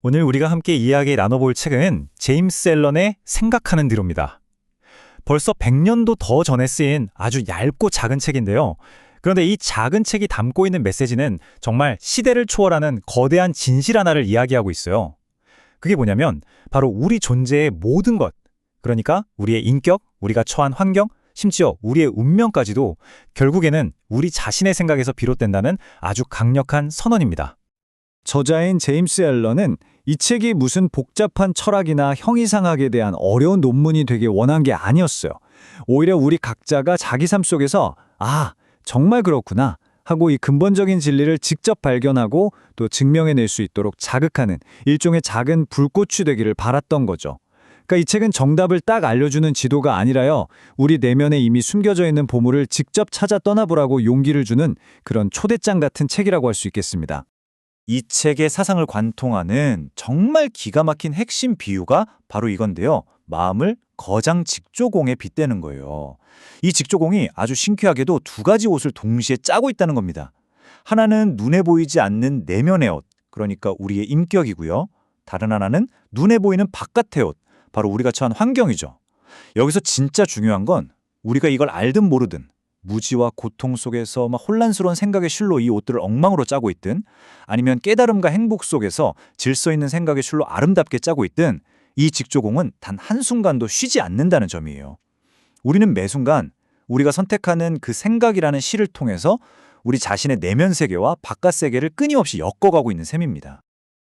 오늘 우리가 함께 이야기 나눠볼 책은 제임스 앨런의 생각하는 대로입니다. 벌써 100년도 더 전에 쓰인 아주 얇고 작은 책인데요. 그런데 이 작은 책이 담고 있는 메시지는 정말 시대를 초월하는 거대한 진실 하나를 이야기하고 있어요. 그게 뭐냐면 바로 우리 존재의 모든 것, 그러니까 우리의 인격, 우리가 처한 환경, 심지어 우리의 운명까지도 결국에는 우리 자신의 생각에서 비롯된다는 아주 강력한 선언입니다. 저자인 제임스 앨런은 이 책이 무슨 복잡한 철학이나 형이상학에 대한 어려운 논문이 되길 원한 게 아니었어요. 오히려 우리 각자가 자기 삶 속에서 정말 그렇구나 하고 이 근본적인 진리를 직접 발견하고 또 증명해낼 수 있도록 자극하는 일종의 작은 불꽃이 되기를 바랐던 거죠. 그러니까 이 책은 정답을 딱 알려주는 지도가 아니라요. 우리 내면에 이미 숨겨져 있는 보물을 직접 찾아 떠나보라고 용기를 주는 그런 초대장 같은 책이라고 할 수 있겠습니다. 이 책의 사상을 관통하는 정말 기가 막힌 핵심 비유가 바로 이건데요. 마음을 거장 직조공에 빗대는 거예요. 이 직조공이 아주 신기하게도 두 가지 옷을 동시에 짜고 있다는 겁니다. 하나는 눈에 보이지 않는 내면의 옷, 그러니까 우리의 인격이고요. 다른 하나는 눈에 보이는 바깥의 옷, 바로 우리가 처한 환경이죠. 여기서 진짜 중요한 건 우리가 이걸 알든 모르든 무지와 고통 속에서 막 혼란스러운 생각의 실로 이 옷들을 엉망으로 짜고 있든 아니면 깨달음과 행복 속에서 질서 있는 생각의 실로 아름답게 짜고 있든 이 직조공은 단 한순간도 쉬지 않는다는 점이에요. 우리는 매 순간 우리가 선택하는 그 생각이라는 실을 통해서 우리 자신의 내면 세계와 바깥 세계를 끊임없이 엮어가고 있는 셈입니다.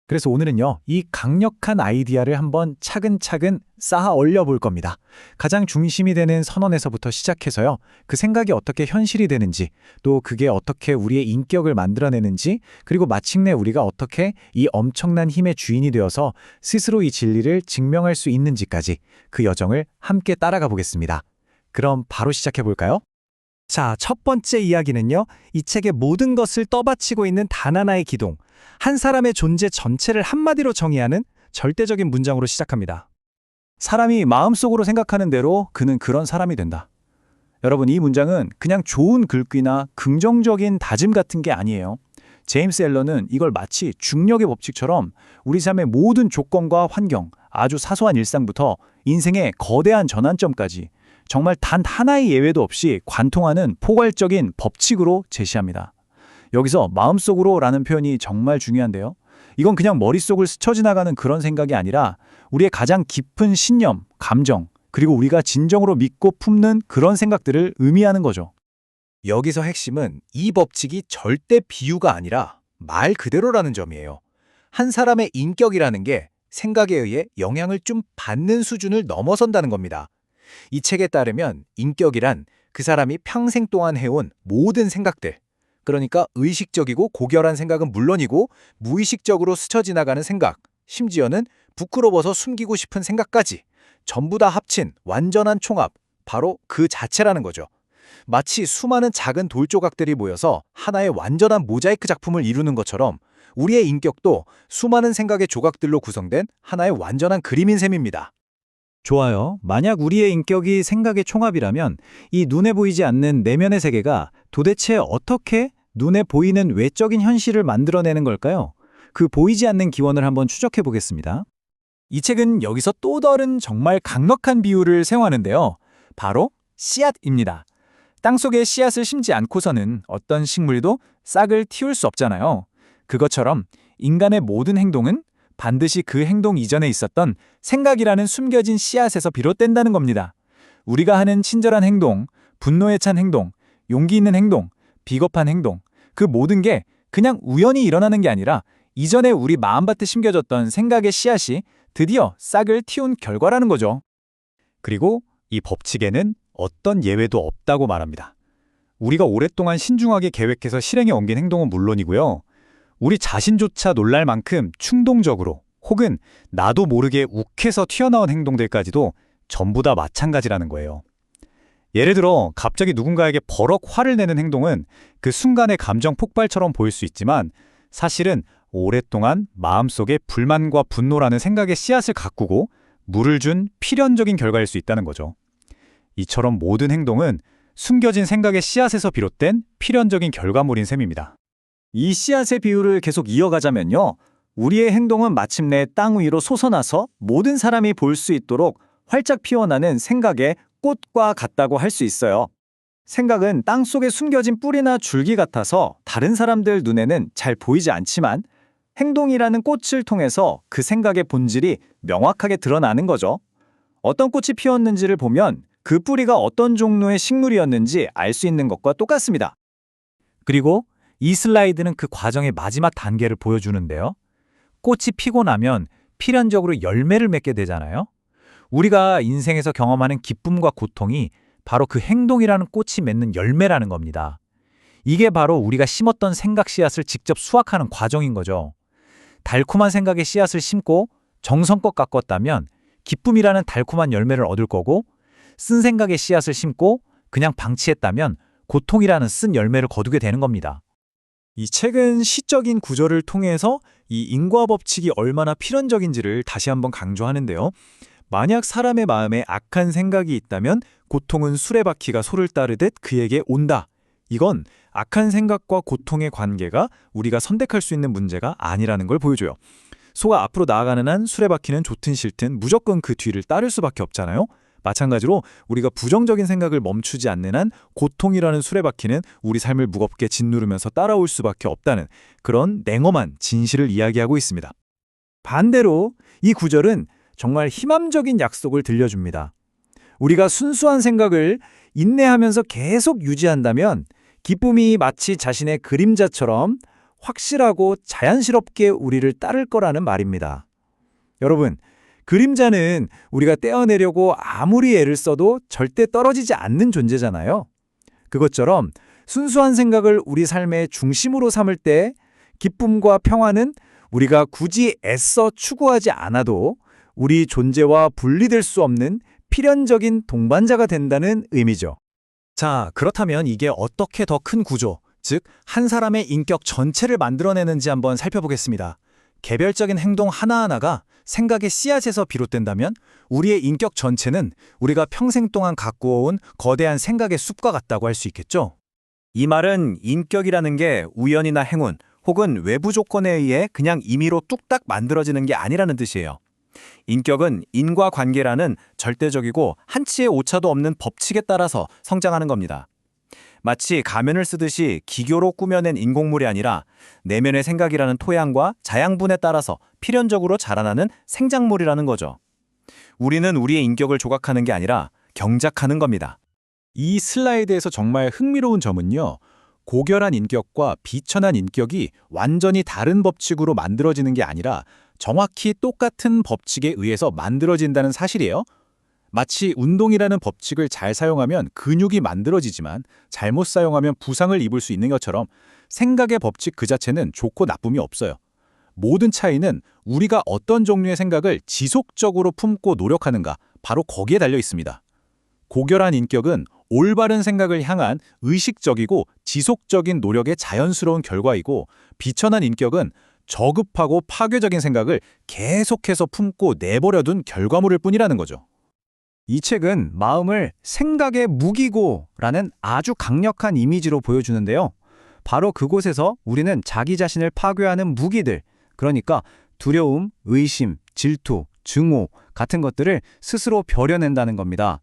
그래서 오늘은요, 이 강력한 아이디어를 한번 차근차근 쌓아 올려볼 겁니다. 가장 중심이 되는 선언에서부터 시작해서요, 그 생각이 어떻게 현실이 되는지, 또 그게 어떻게 우리의 인격을 만들어내는지, 그리고 마침내 우리가 어떻게 이 엄청난 힘의 주인이 되어서 스스로 이 진리를 증명할 수 있는지까지 그 여정을 함께 따라가 보겠습니다. 그럼 바로 시작해 볼까요? 자, 첫 번째 이야기는요, 이 책의 모든 것을 떠받치고 있는 단 하나의 기동, 한 사람의 존재 전체를 한마디로 정의하는 절대적인 문장으로 시작합니다. 사람이 마음속으로 생각하는 대로 그는 그런 사람이 된다. 여러분, 이 문장은 그냥 좋은 글귀나 긍정적인 다짐 같은 게 아니에요. 제임스 앨런은 이걸 마치 중력의 법칙처럼 우리 삶의 모든 조건과 환경, 아주 사소한 일상부터 인생의 거대한 전환점까지 정말 단 하나의 예외도 없이 관통하는 포괄적인 법칙으로 제시합니다. 여기서 마음속으로라는 표현이 정말 중요한데요. 이건 그냥 머릿속을 스쳐 지나가는 그런 생각이 아니라 우리의 가장 깊은 신념, 감정, 그리고 우리가 진정으로 믿고 품는 그런 생각들을 의미하는 거죠. 여기서 핵심은 이 법칙이 절대 비유가 아니라 말 그대로라는 점이에요. 한 사람의 인격이라는 게 생각에 의해 영향을 좀 받는 수준을 넘어선다는 겁니다. 이 책에 따르면 인격이란 그 사람이 평생 동안 해온 모든 생각들, 그러니까 의식적이고 고결한 생각은 물론이고 무의식적으로 스쳐 지나가는 생각, 심지어는 부끄러워서 숨기고 싶은 생각까지 전부 다 합친 완전한 총합, 바로 그 자체라는 거죠. 마치 수많은 작은 돌조각들이 모여서 하나의 완전한 모자이크 작품을 이루는 것처럼 우리의 인격도 수많은 생각의 조각들로 구성된 하나의 완전한 그림인 셈입니다. 좋아요. 만약 우리의 인격이 생각의 총합이라면 이 눈에 보이지 않는 내면의 세계가 도대체 어떻게 눈에 보이는 외적인 현실을 만들어내는 걸까요? 그 보이지 않는 기원을 한번 추적해 보겠습니다. 이 책은 여기서 또 다른 정말 강력한 비유를 사용하는데요. 바로 씨앗입니다. 땅속에 씨앗을 심지 않고서는 어떤 식물도 싹을 틔울 수 없잖아요. 그것처럼 인간의 모든 행동은 반드시 그 행동 이전에 있었던 생각이라는 숨겨진 씨앗에서 비롯된다는 겁니다. 우리가 하는 친절한 행동, 분노에 찬 행동, 용기 있는 행동, 비겁한 행동, 그 모든 게 그냥 우연히 일어나는 게 아니라 이전에 우리 마음밭에 심겨졌던 생각의 씨앗이 드디어 싹을 틔운 결과라는 거죠. 그리고 이 법칙에는 어떤 예외도 없다고 말합니다. 우리가 오랫동안 신중하게 계획해서 실행에 옮긴 행동은 물론이고요. 우리 자신조차 놀랄 만큼 충동적으로 혹은 나도 모르게 욱해서 튀어나온 행동들까지도 전부 다 마찬가지라는 거예요. 예를 들어 갑자기 누군가에게 버럭 화를 내는 행동은 그 순간의 감정 폭발처럼 보일 수 있지만 사실은 오랫동안 마음속에 불만과 분노라는 생각의 씨앗을 가꾸고 물을 준 필연적인 결과일 수 있다는 거죠. 이처럼 모든 행동은 숨겨진 생각의 씨앗에서 비롯된 필연적인 결과물인 셈입니다. 이 씨앗의 비유를 계속 이어가자면요. 우리의 행동은 마침내 땅 위로 솟아나서 모든 사람이 볼 수 있도록 활짝 피어나는 생각의 꽃과 같다고 할 수 있어요. 생각은 땅 속에 숨겨진 뿌리나 줄기 같아서 다른 사람들 눈에는 잘 보이지 않지만 행동이라는 꽃을 통해서 그 생각의 본질이 명확하게 드러나는 거죠. 어떤 꽃이 피었는지를 보면 그 뿌리가 어떤 종류의 식물이었는지 알 수 있는 것과 똑같습니다. 그리고 이 슬라이드는 그 과정의 마지막 단계를 보여주는데요. 꽃이 피고 나면 필연적으로 열매를 맺게 되잖아요. 우리가 인생에서 경험하는 기쁨과 고통이 바로 그 행동이라는 꽃이 맺는 열매라는 겁니다. 이게 바로 우리가 심었던 생각 씨앗을 직접 수확하는 과정인 거죠. 달콤한 생각의 씨앗을 심고 정성껏 가꿨다면 기쁨이라는 달콤한 열매를 얻을 거고, 쓴 생각의 씨앗을 심고 그냥 방치했다면 고통이라는 쓴 열매를 거두게 되는 겁니다. 이 책은 시적인 구조를 통해서 이 인과 법칙이 얼마나 필연적인지를 다시 한번 강조하는데요. 만약 사람의 마음에 악한 생각이 있다면 고통은 수레바퀴가 소를 따르듯 그에게 온다. 이건 악한 생각과 고통의 관계가 우리가 선택할 수 있는 문제가 아니라는 걸 보여줘요. 소가 앞으로 나아가는 한 수레바퀴는 좋든 싫든 무조건 그 뒤를 따를 수밖에 없잖아요. 마찬가지로 우리가 부정적인 생각을 멈추지 않는 한 고통이라는 수레바퀴는 우리 삶을 무겁게 짓누르면서 따라올 수밖에 없다는 그런 냉엄한 진실을 이야기하고 있습니다. 반대로 이 구절은 정말 희망적인 약속을 들려줍니다. 우리가 순수한 생각을 인내하면서 계속 유지한다면 기쁨이 마치 자신의 그림자처럼 확실하고 자연스럽게 우리를 따를 거라는 말입니다. 여러분, 그림자는 우리가 떼어내려고 아무리 애를 써도 절대 떨어지지 않는 존재잖아요. 그것처럼 순수한 생각을 우리 삶의 중심으로 삼을 때 기쁨과 평화는 우리가 굳이 애써 추구하지 않아도 우리 존재와 분리될 수 없는 필연적인 동반자가 된다는 의미죠. 자, 그렇다면 이게 어떻게 더 큰 구조, 즉 한 사람의 인격 전체를 만들어내는지 한번 살펴보겠습니다. 개별적인 행동 하나하나가 생각의 씨앗에서 비롯된다면 우리의 인격 전체는 우리가 평생 동안 가꾸어온 거대한 생각의 숲과 같다고 할 수 있겠죠. 이 말은 인격이라는 게 우연이나 행운 혹은 외부 조건에 의해 그냥 임의로 뚝딱 만들어지는 게 아니라는 뜻이에요. 인격은 인과관계라는 절대적이고 한치의 오차도 없는 법칙에 따라서 성장하는 겁니다. 마치 가면을 쓰듯이 기교로 꾸며낸 인공물이 아니라 내면의 생각이라는 토양과 자양분에 따라서 필연적으로 자라나는 생작물이라는 거죠. 우리는 우리의 인격을 조각하는 게 아니라 경작하는 겁니다. 이 슬라이드에서 정말 흥미로운 점은요. 고결한 인격과 비천한 인격이 완전히 다른 법칙으로 만들어지는 게 아니라 정확히 똑같은 법칙에 의해서 만들어진다는 사실이에요. 마치 운동이라는 법칙을 잘 사용하면 근육이 만들어지지만 잘못 사용하면 부상을 입을 수 있는 것처럼 생각의 법칙 그 자체는 좋고 나쁨이 없어요. 모든 차이는 우리가 어떤 종류의 생각을 지속적으로 품고 노력하는가, 바로 거기에 달려 있습니다. 고결한 인격은 올바른 생각을 향한 의식적이고 지속적인 노력의 자연스러운 결과이고, 비천한 인격은 저급하고 파괴적인 생각을 계속해서 품고 내버려둔 결과물일 뿐이라는 거죠. 이 책은 마음을 생각의 무기고라는 아주 강력한 이미지로 보여주는데요. 바로 그곳에서 우리는 자기 자신을 파괴하는 무기들, 그러니까 두려움, 의심, 질투, 증오 같은 것들을 스스로 벼려낸다는 겁니다.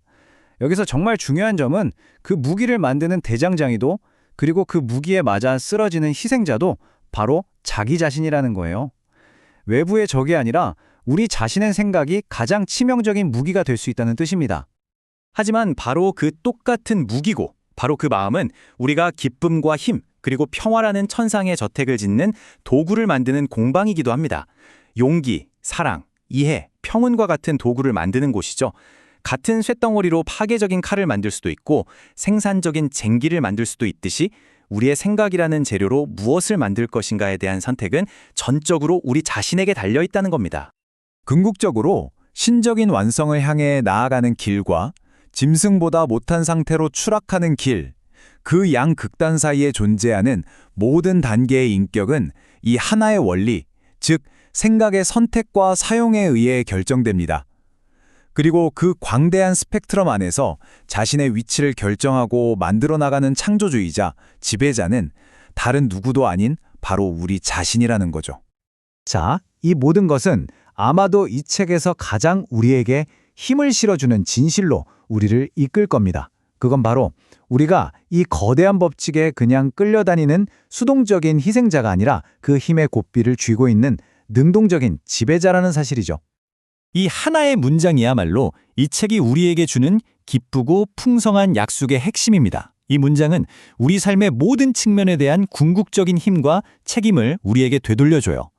여기서 정말 중요한 점은 그 무기를 만드는 대장장이도, 그리고 그 무기에 맞아 쓰러지는 희생자도 바로 자기 자신이라는 거예요. 외부의 적이 아니라 우리 자신의 생각이 가장 치명적인 무기가 될 수 있다는 뜻입니다. 하지만 바로 그 똑같은 무기고, 바로 그 마음은 우리가 기쁨과 힘, 그리고 평화라는 천상의 저택을 짓는 도구를 만드는 공방이기도 합니다. 용기, 사랑, 이해, 평온과 같은 도구를 만드는 곳이죠. 같은 쇳덩어리로 파괴적인 칼을 만들 수도 있고 생산적인 쟁기를 만들 수도 있듯이 우리의 생각이라는 재료로 무엇을 만들 것인가에 대한 선택은 전적으로 우리 자신에게 달려 있다는 겁니다. 궁극적으로 신적인 완성을 향해 나아가는 길과 짐승보다 못한 상태로 추락하는 길, 그 양 극단 사이에 존재하는 모든 단계의 인격은 이 하나의 원리, 즉 생각의 선택과 사용에 의해 결정됩니다. 그리고 그 광대한 스펙트럼 안에서 자신의 위치를 결정하고 만들어 나가는 창조주의자, 지배자는 다른 누구도 아닌 바로 우리 자신이라는 거죠. 자, 이 모든 것은 아마도 이 책에서 가장 우리에게 힘을 실어주는 진실로 우리를 이끌 겁니다. 그건 바로 우리가 이 거대한 법칙에 그냥 끌려다니는 수동적인 희생자가 아니라 그 힘의 고삐를 쥐고 있는 능동적인 지배자라는 사실이죠. 이 하나의 문장이야말로 이 책이 우리에게 주는 기쁘고 풍성한 약속의 핵심입니다. 이 문장은 우리 삶의 모든 측면에 대한 궁극적인 힘과 책임을 우리에게 되돌려줘요.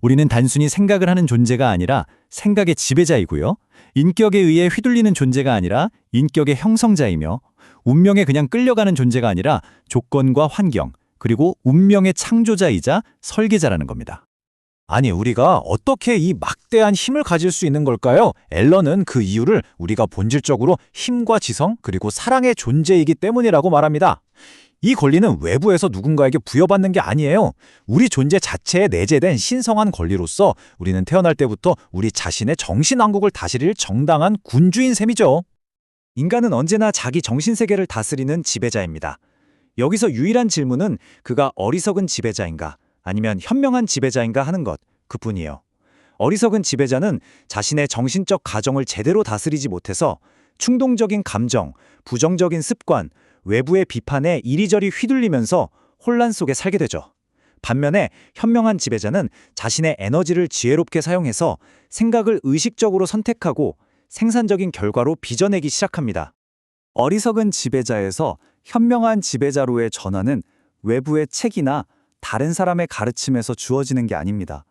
우리는 단순히 생각을 하는 존재가 아니라 생각의 지배자이고요. 인격에 의해 휘둘리는 존재가 아니라 인격의 형성자이며 운명에 그냥 끌려가는 존재가 아니라 조건과 환경, 그리고 운명의 창조자이자 설계자라는 겁니다. 아니, 우리가 어떻게 이 막대한 힘을 가질 수 있는 걸까요? 앨런은 그 이유를 우리가 본질적으로 힘과 지성 그리고 사랑의 존재이기 때문이라고 말합니다. 이 권리는 외부에서 누군가에게 부여받는 게 아니에요. 우리 존재 자체에 내재된 신성한 권리로서 우리는 태어날 때부터 우리 자신의 정신왕국을 다스릴 정당한 군주인 셈이죠. 인간은 언제나 자기 정신세계를 다스리는 지배자입니다. 여기서 유일한 질문은 그가 어리석은 지배자인가 아니면 현명한 지배자인가 하는 것, 그뿐이에요. 어리석은 지배자는 자신의 정신적 가정을 제대로 다스리지 못해서 충동적인 감정, 부정적인 습관, 외부의 비판에 이리저리 휘둘리면서 혼란 속에 살게 되죠. 반면에 현명한 지배자는 자신의 에너지를 지혜롭게 사용해서 생각을 의식적으로 선택하고 생산적인 결과로 빚어내기 시작합니다. 어리석은 지배자에서 현명한 지배자로의 전환은 외부의 책이나 다른 사람의 가르침에서 주어지는 게 아닙니다.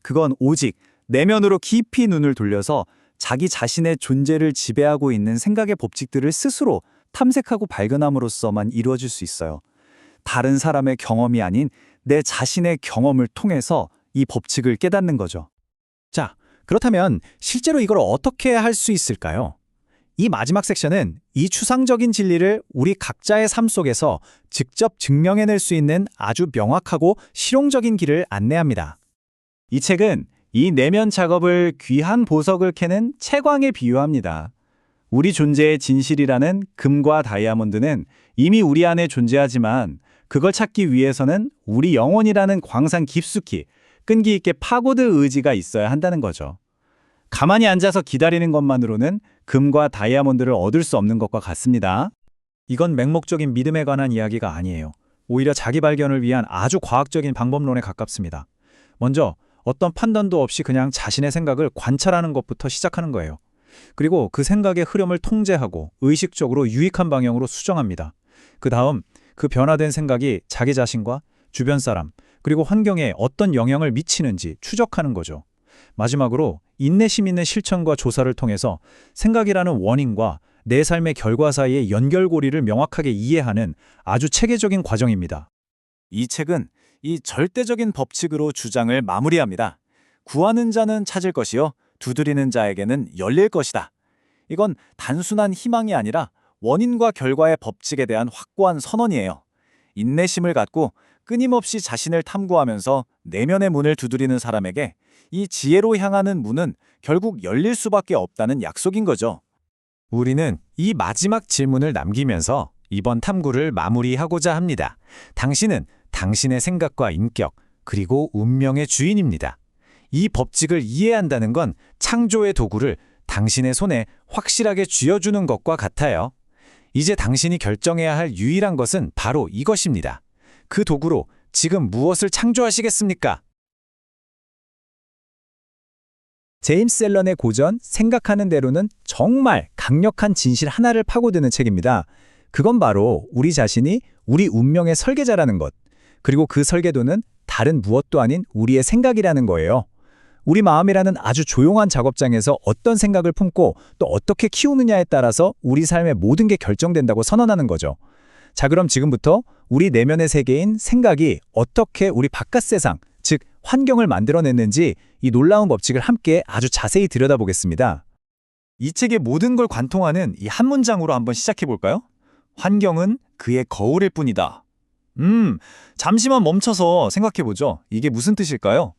그건 오직 내면으로 깊이 눈을 돌려서 자기 자신의 존재를 지배하고 있는 생각의 법칙들을 스스로 탐색하고 발견함으로써만 이루어질 수 있어요. 다른 사람의 경험이 아닌 내 자신의 경험을 통해서 이 법칙을 깨닫는 거죠. 자, 그렇다면 실제로 이걸 어떻게 할 수 있을까요? 이 마지막 섹션은 이 추상적인 진리를 우리 각자의 삶 속에서 직접 증명해낼 수 있는 아주 명확하고 실용적인 길을 안내합니다. 이 책은 이 내면 작업을 귀한 보석을 캐는 채광에 비유합니다. 우리 존재의 진실이라는 금과 다이아몬드는 이미 우리 안에 존재하지만 그걸 찾기 위해서는 우리 영혼이라는 광산 깊숙이 끈기 있게 파고들 의지가 있어야 한다는 거죠. 가만히 앉아서 기다리는 것만으로는 금과 다이아몬드를 얻을 수 없는 것과 같습니다. 이건 맹목적인 믿음에 관한 이야기가 아니에요. 오히려 자기 발견을 위한 아주 과학적인 방법론에 가깝습니다. 먼저 어떤 판단도 없이 그냥 자신의 생각을 관찰하는 것부터 시작하는 거예요. 그리고 그 생각의 흐름을 통제하고 의식적으로 유익한 방향으로 수정합니다. 그 다음 그 변화된 생각이 자기 자신과 주변 사람, 그리고 환경에 어떤 영향을 미치는지 추적하는 거죠. 마지막으로 인내심 있는 실천과 조사를 통해서 생각이라는 원인과 내 삶의 결과 사이의 연결고리를 명확하게 이해하는 아주 체계적인 과정입니다. 이 책은 이 절대적인 법칙으로 주장을 마무리합니다. 구하는 자는 찾을 것이요, 두드리는 자에게는 열릴 것이다. 이건 단순한 희망이 아니라 원인과 결과의 법칙에 대한 확고한 선언이에요. 인내심을 갖고 끊임없이 자신을 탐구하면서 내면의 문을 두드리는 사람에게 이 지혜로 향하는 문은 결국 열릴 수밖에 없다는 약속인 거죠. 우리는 이 마지막 질문을 남기면서 이번 탐구를 마무리하고자 합니다. 당신은 당신의 생각과 인격, 그리고 운명의 주인입니다. 이 법칙을 이해한다는 건 창조의 도구를 당신의 손에 확실하게 쥐어주는 것과 같아요. 이제 당신이 결정해야 할 유일한 것은 바로 이것입니다. 그 도구로 지금 무엇을 창조하시겠습니까? 제임스 앨런의 고전 생각하는 대로는 정말 강력한 진실 하나를 파고드는 책입니다. 그건 바로 우리 자신이 우리 운명의 설계자라는 것, 그리고 그 설계도는 다른 무엇도 아닌 우리의 생각이라는 거예요. 우리 마음이라는 아주 조용한 작업장에서 어떤 생각을 품고 또 어떻게 키우느냐에 따라서 우리 삶의 모든 게 결정된다고 선언하는 거죠. 자, 그럼 지금부터 우리 내면의 세계인 생각이 어떻게 우리 바깥 세상, 즉 환경을 만들어냈는지 이 놀라운 법칙을 함께 아주 자세히 들여다보겠습니다. 이 책의 모든 걸 관통하는 이 한 문장으로 한번 시작해 볼까요? 환경은 그의 거울일 뿐이다. 잠시만 멈춰서 생각해 보죠. 이게 무슨 뜻일까요?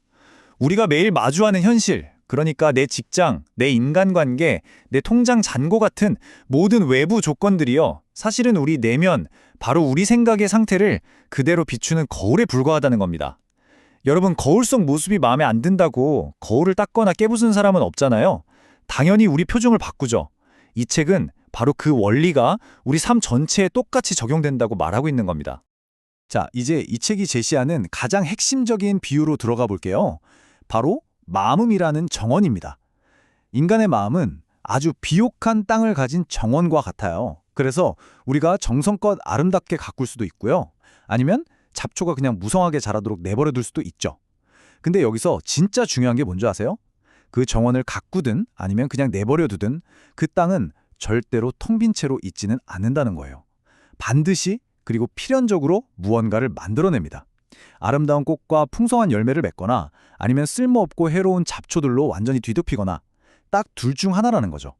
우리가 매일 마주하는 현실, 그러니까 내 직장, 내 인간관계, 내 통장 잔고 같은 모든 외부 조건들이요, 사실은 우리 내면, 바로 우리 생각의 상태를 그대로 비추는 거울에 불과하다는 겁니다. 여러분, 거울 속 모습이 마음에 안 든다고 거울을 닦거나 깨부수는 사람은 없잖아요. 당연히 우리 표정을 바꾸죠. 이 책은 바로 그 원리가 우리 삶 전체에 똑같이 적용된다고 말하고 있는 겁니다. 자, 이제 이 책이 제시하는 가장 핵심적인 비유로 들어가 볼게요. 바로 마음이라는 정원입니다. 인간의 마음은 아주 비옥한 땅을 가진 정원과 같아요. 그래서 우리가 정성껏 아름답게 가꿀 수도 있고요. 아니면 잡초가 그냥 무성하게 자라도록 내버려둘 수도 있죠. 근데 여기서 진짜 중요한 게 뭔지 아세요? 그 정원을 가꾸든 아니면 그냥 내버려두든 그 땅은 절대로 텅 빈 채로 있지는 않는다는 거예요. 반드시 그리고 필연적으로 무언가를 만들어냅니다. 아름다운 꽃과 풍성한 열매를 맺거나 아니면 쓸모없고 해로운 잡초들로 완전히 뒤덮이거나 딱 둘 중 하나라는 거죠.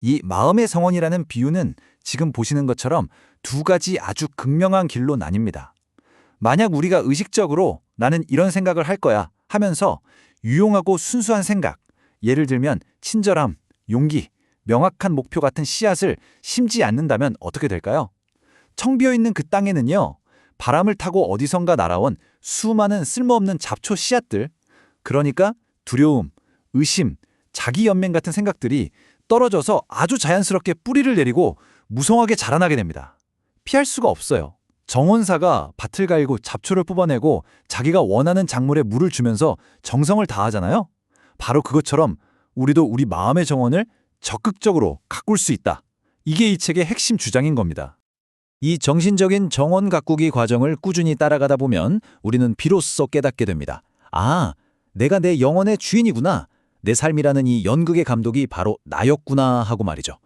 이 마음의 성원이라는 비유는 지금 보시는 것처럼 두 가지 아주 극명한 길로 나뉩니다. 만약 우리가 의식적으로 나는 이런 생각을 할 거야 하면서 유용하고 순수한 생각, 예를 들면 친절함, 용기, 명확한 목표 같은 씨앗을 심지 않는다면 어떻게 될까요? 텅 비어있는 그 땅에는요, 바람을 타고 어디선가 날아온 수많은 쓸모없는 잡초 씨앗들, 그러니까 두려움, 의심, 자기 연맹 같은 생각들이 떨어져서 아주 자연스럽게 뿌리를 내리고 무성하게 자라나게 됩니다. 피할 수가 없어요. 정원사가 밭을 갈고 잡초를 뽑아내고 자기가 원하는 작물에 물을 주면서 정성을 다하잖아요. 바로 그것처럼 우리도 우리 마음의 정원을 적극적으로 가꿀 수 있다. 이게 이 책의 핵심 주장인 겁니다. 이 정신적인 정원 가꾸기 과정을 꾸준히 따라가다 보면 우리는 비로소 깨닫게 됩니다. 아, 내가 내 영혼의 주인이구나. 내 삶이라는 이 연극의 감독이 바로 나였구나 하고 말이죠.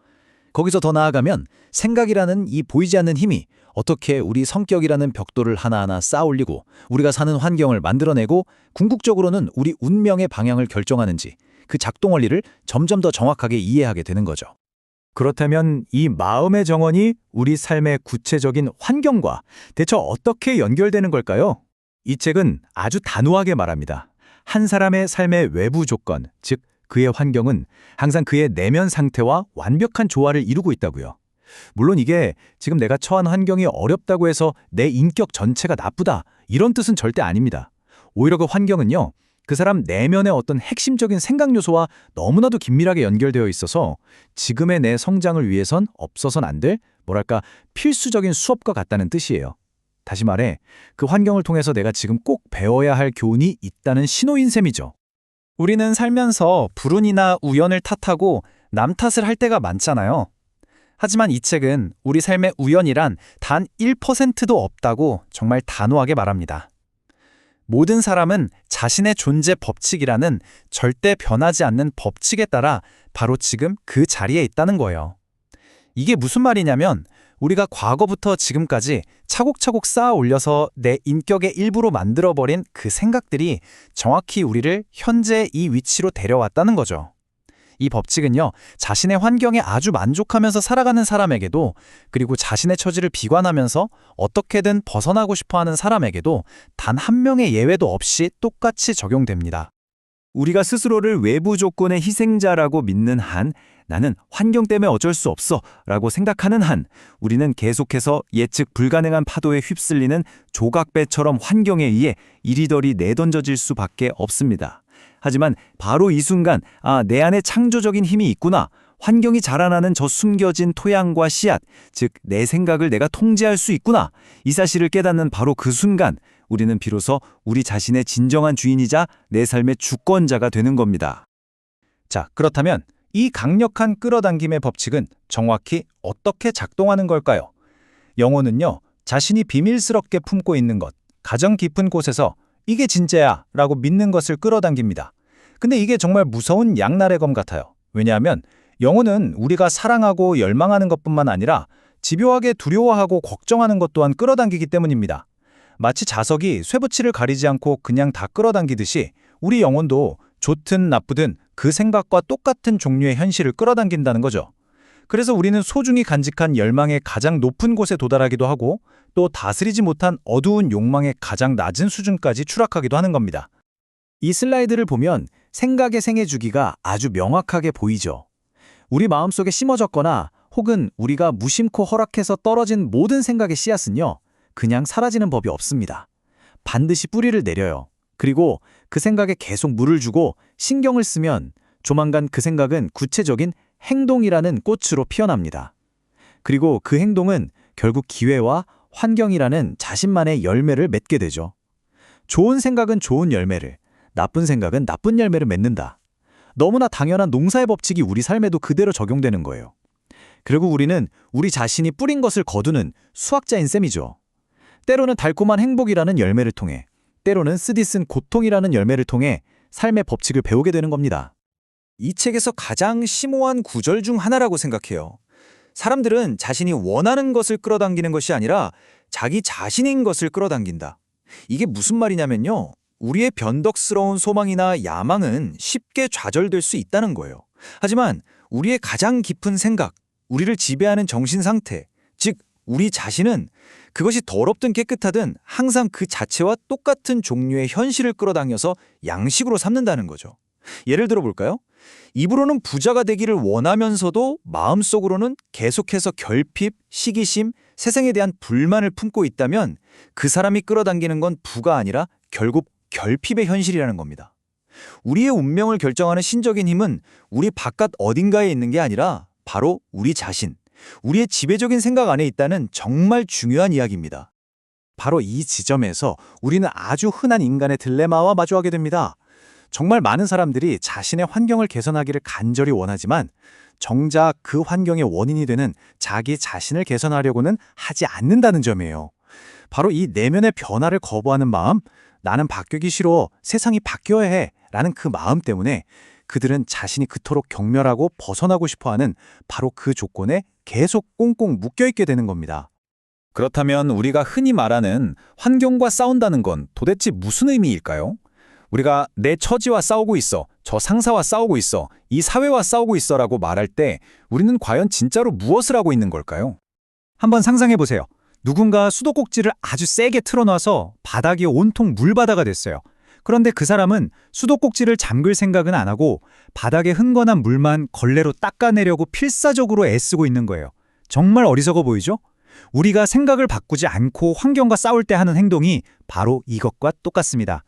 거기서 더 나아가면 생각이라는 이 보이지 않는 힘이 어떻게 우리 성격이라는 벽돌을 하나하나 쌓아올리고 우리가 사는 환경을 만들어내고 궁극적으로는 우리 운명의 방향을 결정하는지 그 작동 원리를 점점 더 정확하게 이해하게 되는 거죠. 그렇다면 이 마음의 정원이 우리 삶의 구체적인 환경과 대체 어떻게 연결되는 걸까요? 이 책은 아주 단호하게 말합니다. 한 사람의 삶의 외부 조건, 즉 그의 환경은 항상 그의 내면 상태와 완벽한 조화를 이루고 있다고요. 물론 이게 지금 내가 처한 환경이 어렵다고 해서 내 인격 전체가 나쁘다, 이런 뜻은 절대 아닙니다. 오히려 그 환경은요, 그 사람 내면의 어떤 핵심적인 생각 요소와 너무나도 긴밀하게 연결되어 있어서 지금의 내 성장을 위해선 없어선 안 될, 뭐랄까, 필수적인 수업과 같다는 뜻이에요. 다시 말해, 그 환경을 통해서 내가 지금 꼭 배워야 할 교훈이 있다는 신호인 셈이죠. 우리는 살면서 불운이나 우연을 탓하고 남 탓을 할 때가 많잖아요. 하지만 이 책은 우리 삶의 우연이란 단 1%도 없다고 정말 단호하게 말합니다. 모든 사람은 자신의 존재 법칙이라는 절대 변하지 않는 법칙에 따라 바로 지금 그 자리에 있다는 거예요. 이게 무슨 말이냐면 우리가 과거부터 지금까지 차곡차곡 쌓아 올려서 내 인격의 일부로 만들어버린 그 생각들이 정확히 우리를 현재 이 위치로 데려왔다는 거죠. 이 법칙은요, 자신의 환경에 아주 만족하면서 살아가는 사람에게도, 그리고 자신의 처지를 비관하면서 어떻게든 벗어나고 싶어하는 사람에게도 단 한 명의 예외도 없이 똑같이 적용됩니다. 우리가 스스로를 외부 조건의 희생자라고 믿는 한, 나는 환경 때문에 어쩔 수 없어 라고 생각하는 한, 우리는 계속해서 예측 불가능한 파도에 휩쓸리는 조각배처럼 환경에 의해 이리저리 내던져질 수밖에 없습니다. 하지만 바로 이 순간, 내 안에 창조적인 힘이 있구나, 환경이 자라나는 저 숨겨진 토양과 씨앗, 즉 내 생각을 내가 통제할 수 있구나, 이 사실을 깨닫는 바로 그 순간 우리는 비로소 우리 자신의 진정한 주인이자 내 삶의 주권자가 되는 겁니다. 자, 그렇다면 이 강력한 끌어당김의 법칙은 정확히 어떻게 작동하는 걸까요? 영혼은요, 자신이 비밀스럽게 품고 있는 것, 가장 깊은 곳에서 이게 진짜야 라고 믿는 것을 끌어당깁니다. 근데 이게 정말 무서운 양날의 검 같아요. 왜냐하면 영혼은 우리가 사랑하고 열망하는 것뿐만 아니라 집요하게 두려워하고 걱정하는 것 또한 끌어당기기 때문입니다. 마치 자석이 쇠붙이를 가리지 않고 그냥 다 끌어당기듯이 우리 영혼도 좋든 나쁘든 그 생각과 똑같은 종류의 현실을 끌어당긴다는 거죠. 그래서 우리는 소중히 간직한 열망의 가장 높은 곳에 도달하기도 하고 또 다스리지 못한 어두운 욕망의 가장 낮은 수준까지 추락하기도 하는 겁니다. 이 슬라이드를 보면 생각의 생애 주기가 아주 명확하게 보이죠. 우리 마음속에 심어졌거나 혹은 우리가 무심코 허락해서 떨어진 모든 생각의 씨앗은요, 그냥 사라지는 법이 없습니다. 반드시 뿌리를 내려요. 그리고 그 생각에 계속 물을 주고 신경을 쓰면 조만간 그 생각은 구체적인 행동이라는 꽃으로 피어납니다. 그리고 그 행동은 결국 기회와 환경이라는 자신만의 열매를 맺게 되죠. 좋은 생각은 좋은 열매를, 나쁜 생각은 나쁜 열매를 맺는다. 너무나 당연한 농사의 법칙이 우리 삶에도 그대로 적용되는 거예요. 결국 우리는 우리 자신이 뿌린 것을 거두는 수학자인 셈이죠. 때로는 달콤한 행복이라는 열매를 통해, 때로는 쓰디쓴 고통이라는 열매를 통해 삶의 법칙을 배우게 되는 겁니다. 이 책에서 가장 심오한 구절 중 하나라고 생각해요. 사람들은 자신이 원하는 것을 끌어당기는 것이 아니라 자기 자신인 것을 끌어당긴다. 이게 무슨 말이냐면요. 우리의 변덕스러운 소망이나 야망은 쉽게 좌절될 수 있다는 거예요. 하지만 우리의 가장 깊은 생각, 우리를 지배하는 정신 상태, 즉 우리 자신은 그것이 더럽든 깨끗하든 항상 그 자체와 똑같은 종류의 현실을 끌어당겨서 양식으로 삼는다는 거죠. 예를 들어 볼까요? 입으로는 부자가 되기를 원하면서도 마음속으로는 계속해서 결핍, 시기심, 세상에 대한 불만을 품고 있다면 그 사람이 끌어당기는 건 부가 아니라 결국 결핍의 현실이라는 겁니다. 우리의 운명을 결정하는 신적인 힘은 우리 바깥 어딘가에 있는 게 아니라 바로 우리 자신, 우리의 지배적인 생각 안에 있다는 정말 중요한 이야기입니다. 바로 이 지점에서 우리는 아주 흔한 인간의 딜레마와 마주하게 됩니다. 정말 많은 사람들이 자신의 환경을 개선하기를 간절히 원하지만 정작 그 환경의 원인이 되는 자기 자신을 개선하려고는 하지 않는다는 점이에요. 바로 이 내면의 변화를 거부하는 마음, 나는 바뀌기 싫어, 세상이 바뀌어야 해 라는 그 마음 때문에 그들은 자신이 그토록 경멸하고 벗어나고 싶어하는 바로 그 조건에 계속 꽁꽁 묶여있게 되는 겁니다. 그렇다면 우리가 흔히 말하는 환경과 싸운다는 건 도대체 무슨 의미일까요? 우리가 내 처지와 싸우고 있어, 저 상사와 싸우고 있어, 이 사회와 싸우고 있어라고 말할 때 우리는 과연 진짜로 무엇을 하고 있는 걸까요? 한번 상상해 보세요. 누군가 수도꼭지를 아주 세게 틀어놔서 바닥이 온통 물바다가 됐어요. 그런데 그 사람은 수도꼭지를 잠글 생각은 안 하고 바닥에 흥건한 물만 걸레로 닦아내려고 필사적으로 애쓰고 있는 거예요. 정말 어리석어 보이죠? 우리가 생각을 바꾸지 않고 환경과 싸울 때 하는 행동이 바로 이것과 똑같습니다.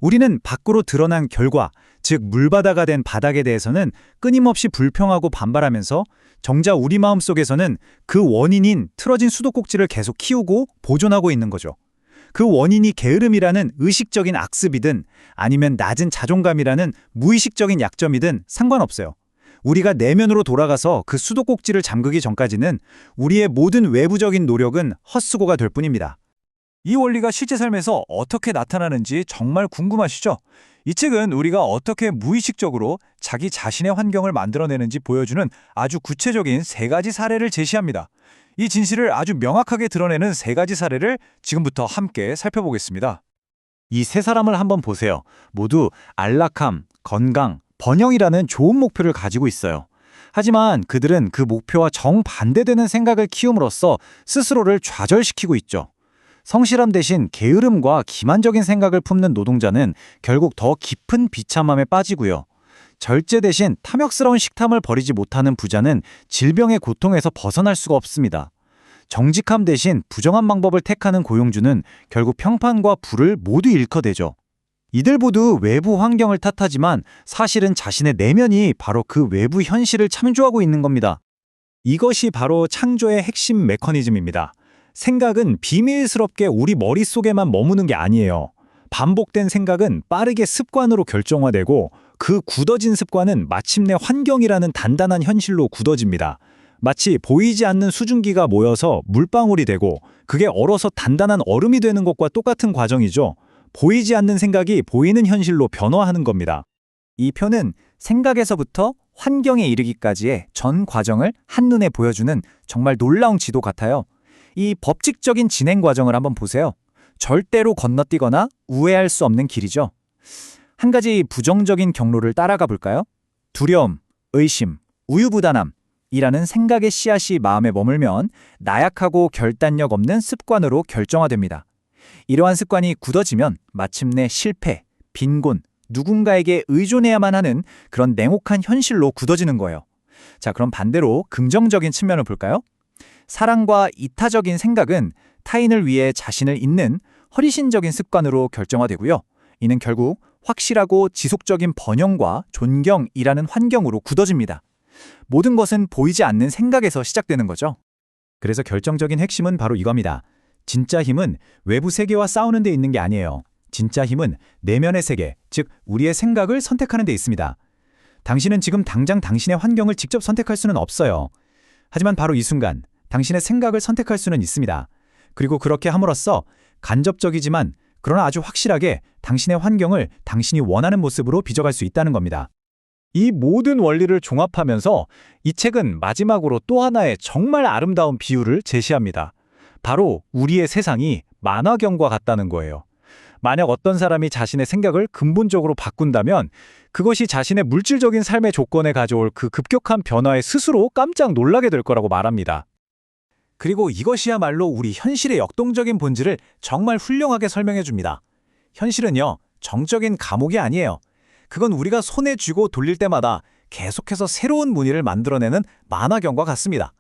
우리는 밖으로 드러난 결과, 즉 물바다가 된 바닥에 대해서는 끊임없이 불평하고 반발하면서 정작 우리 마음속에서는 그 원인인 틀어진 수도꼭지를 계속 키우고 보존하고 있는 거죠. 그 원인이 게으름이라는 의식적인 악습이든 아니면 낮은 자존감이라는 무의식적인 약점이든 상관없어요. 우리가 내면으로 돌아가서 그 수도꼭지를 잠그기 전까지는 우리의 모든 외부적인 노력은 헛수고가 될 뿐입니다. 이 원리가 실제 삶에서 어떻게 나타나는지 정말 궁금하시죠? 이 책은 우리가 어떻게 무의식적으로 자기 자신의 환경을 만들어내는지 보여주는 아주 구체적인 3가지 사례를 제시합니다. 이 진실을 아주 명확하게 드러내는 3가지 사례를 지금부터 함께 살펴보겠습니다. 이 세 사람을 한번 보세요. 모두 안락함, 건강, 번영이라는 좋은 목표를 가지고 있어요. 하지만 그들은 그 목표와 정반대되는 생각을 키움으로써 스스로를 좌절시키고 있죠. 성실함 대신 게으름과 기만적인 생각을 품는 노동자는 결국 더 깊은 비참함에 빠지고요. 절제 대신 탐욕스러운 식탐을 버리지 못하는 부자는 질병의 고통에서 벗어날 수가 없습니다. 정직함 대신 부정한 방법을 택하는 고용주는 결국 평판과 부를 모두 일커대죠. 이들 모두 외부 환경을 탓하지만 사실은 자신의 내면이 바로 그 외부 현실을 참조하고 있는 겁니다. 이것이 바로 창조의 핵심 메커니즘입니다. 생각은 비밀스럽게 우리 머릿속에만 머무는 게 아니에요. 반복된 생각은 빠르게 습관으로 결정화되고 그 굳어진 습관은 마침내 환경이라는 단단한 현실로 굳어집니다. 마치 보이지 않는 수증기가 모여서 물방울이 되고 그게 얼어서 단단한 얼음이 되는 것과 똑같은 과정이죠. 보이지 않는 생각이 보이는 현실로 변화하는 겁니다. 이 표는 생각에서부터 환경에 이르기까지의 전 과정을 한눈에 보여주는 정말 놀라운 지도 같아요. 이 법칙적인 진행 과정을 한번 보세요. 절대로 건너뛰거나 우회할 수 없는 길이죠. 한 가지 부정적인 경로를 따라가 볼까요? 두려움, 의심, 우유부단함이라는 생각의 씨앗이 마음에 머물면 나약하고 결단력 없는 습관으로 결정화됩니다. 이러한 습관이 굳어지면 마침내 실패, 빈곤, 누군가에게 의존해야만 하는 그런 냉혹한 현실로 굳어지는 거예요. 자, 그럼 반대로 긍정적인 측면을 볼까요? 사랑과 이타적인 생각은 타인을 위해 자신을 잇는 허리신적인 습관으로 결정화되고요. 이는 결국 확실하고 지속적인 번영과 존경이라는 환경으로 굳어집니다. 모든 것은 보이지 않는 생각에서 시작되는 거죠. 그래서 결정적인 핵심은 바로 이겁니다. 진짜 힘은 외부 세계와 싸우는 데 있는 게 아니에요. 진짜 힘은 내면의 세계, 즉 우리의 생각을 선택하는 데 있습니다. 당신은 지금 당장 당신의 환경을 직접 선택할 수는 없어요. 하지만 바로 이 순간 당신의 생각을 선택할 수는 있습니다. 그리고 그렇게 함으로써 간접적이지만 그러나 아주 확실하게 당신의 환경을 당신이 원하는 모습으로 빚어갈 수 있다는 겁니다. 이 모든 원리를 종합하면서 이 책은 마지막으로 또 하나의 정말 아름다운 비유를 제시합니다. 바로 우리의 세상이 만화경과 같다는 거예요. 만약 어떤 사람이 자신의 생각을 근본적으로 바꾼다면 그것이 자신의 물질적인 삶의 조건에 가져올 그 급격한 변화에 스스로 깜짝 놀라게 될 거라고 말합니다. 그리고 이것이야말로 우리 현실의 역동적인 본질을 정말 훌륭하게 설명해 줍니다. 현실은요, 정적인 감옥이 아니에요. 그건 우리가 손에 쥐고 돌릴 때마다 계속해서 새로운 무늬를 만들어내는 만화경과 같습니다.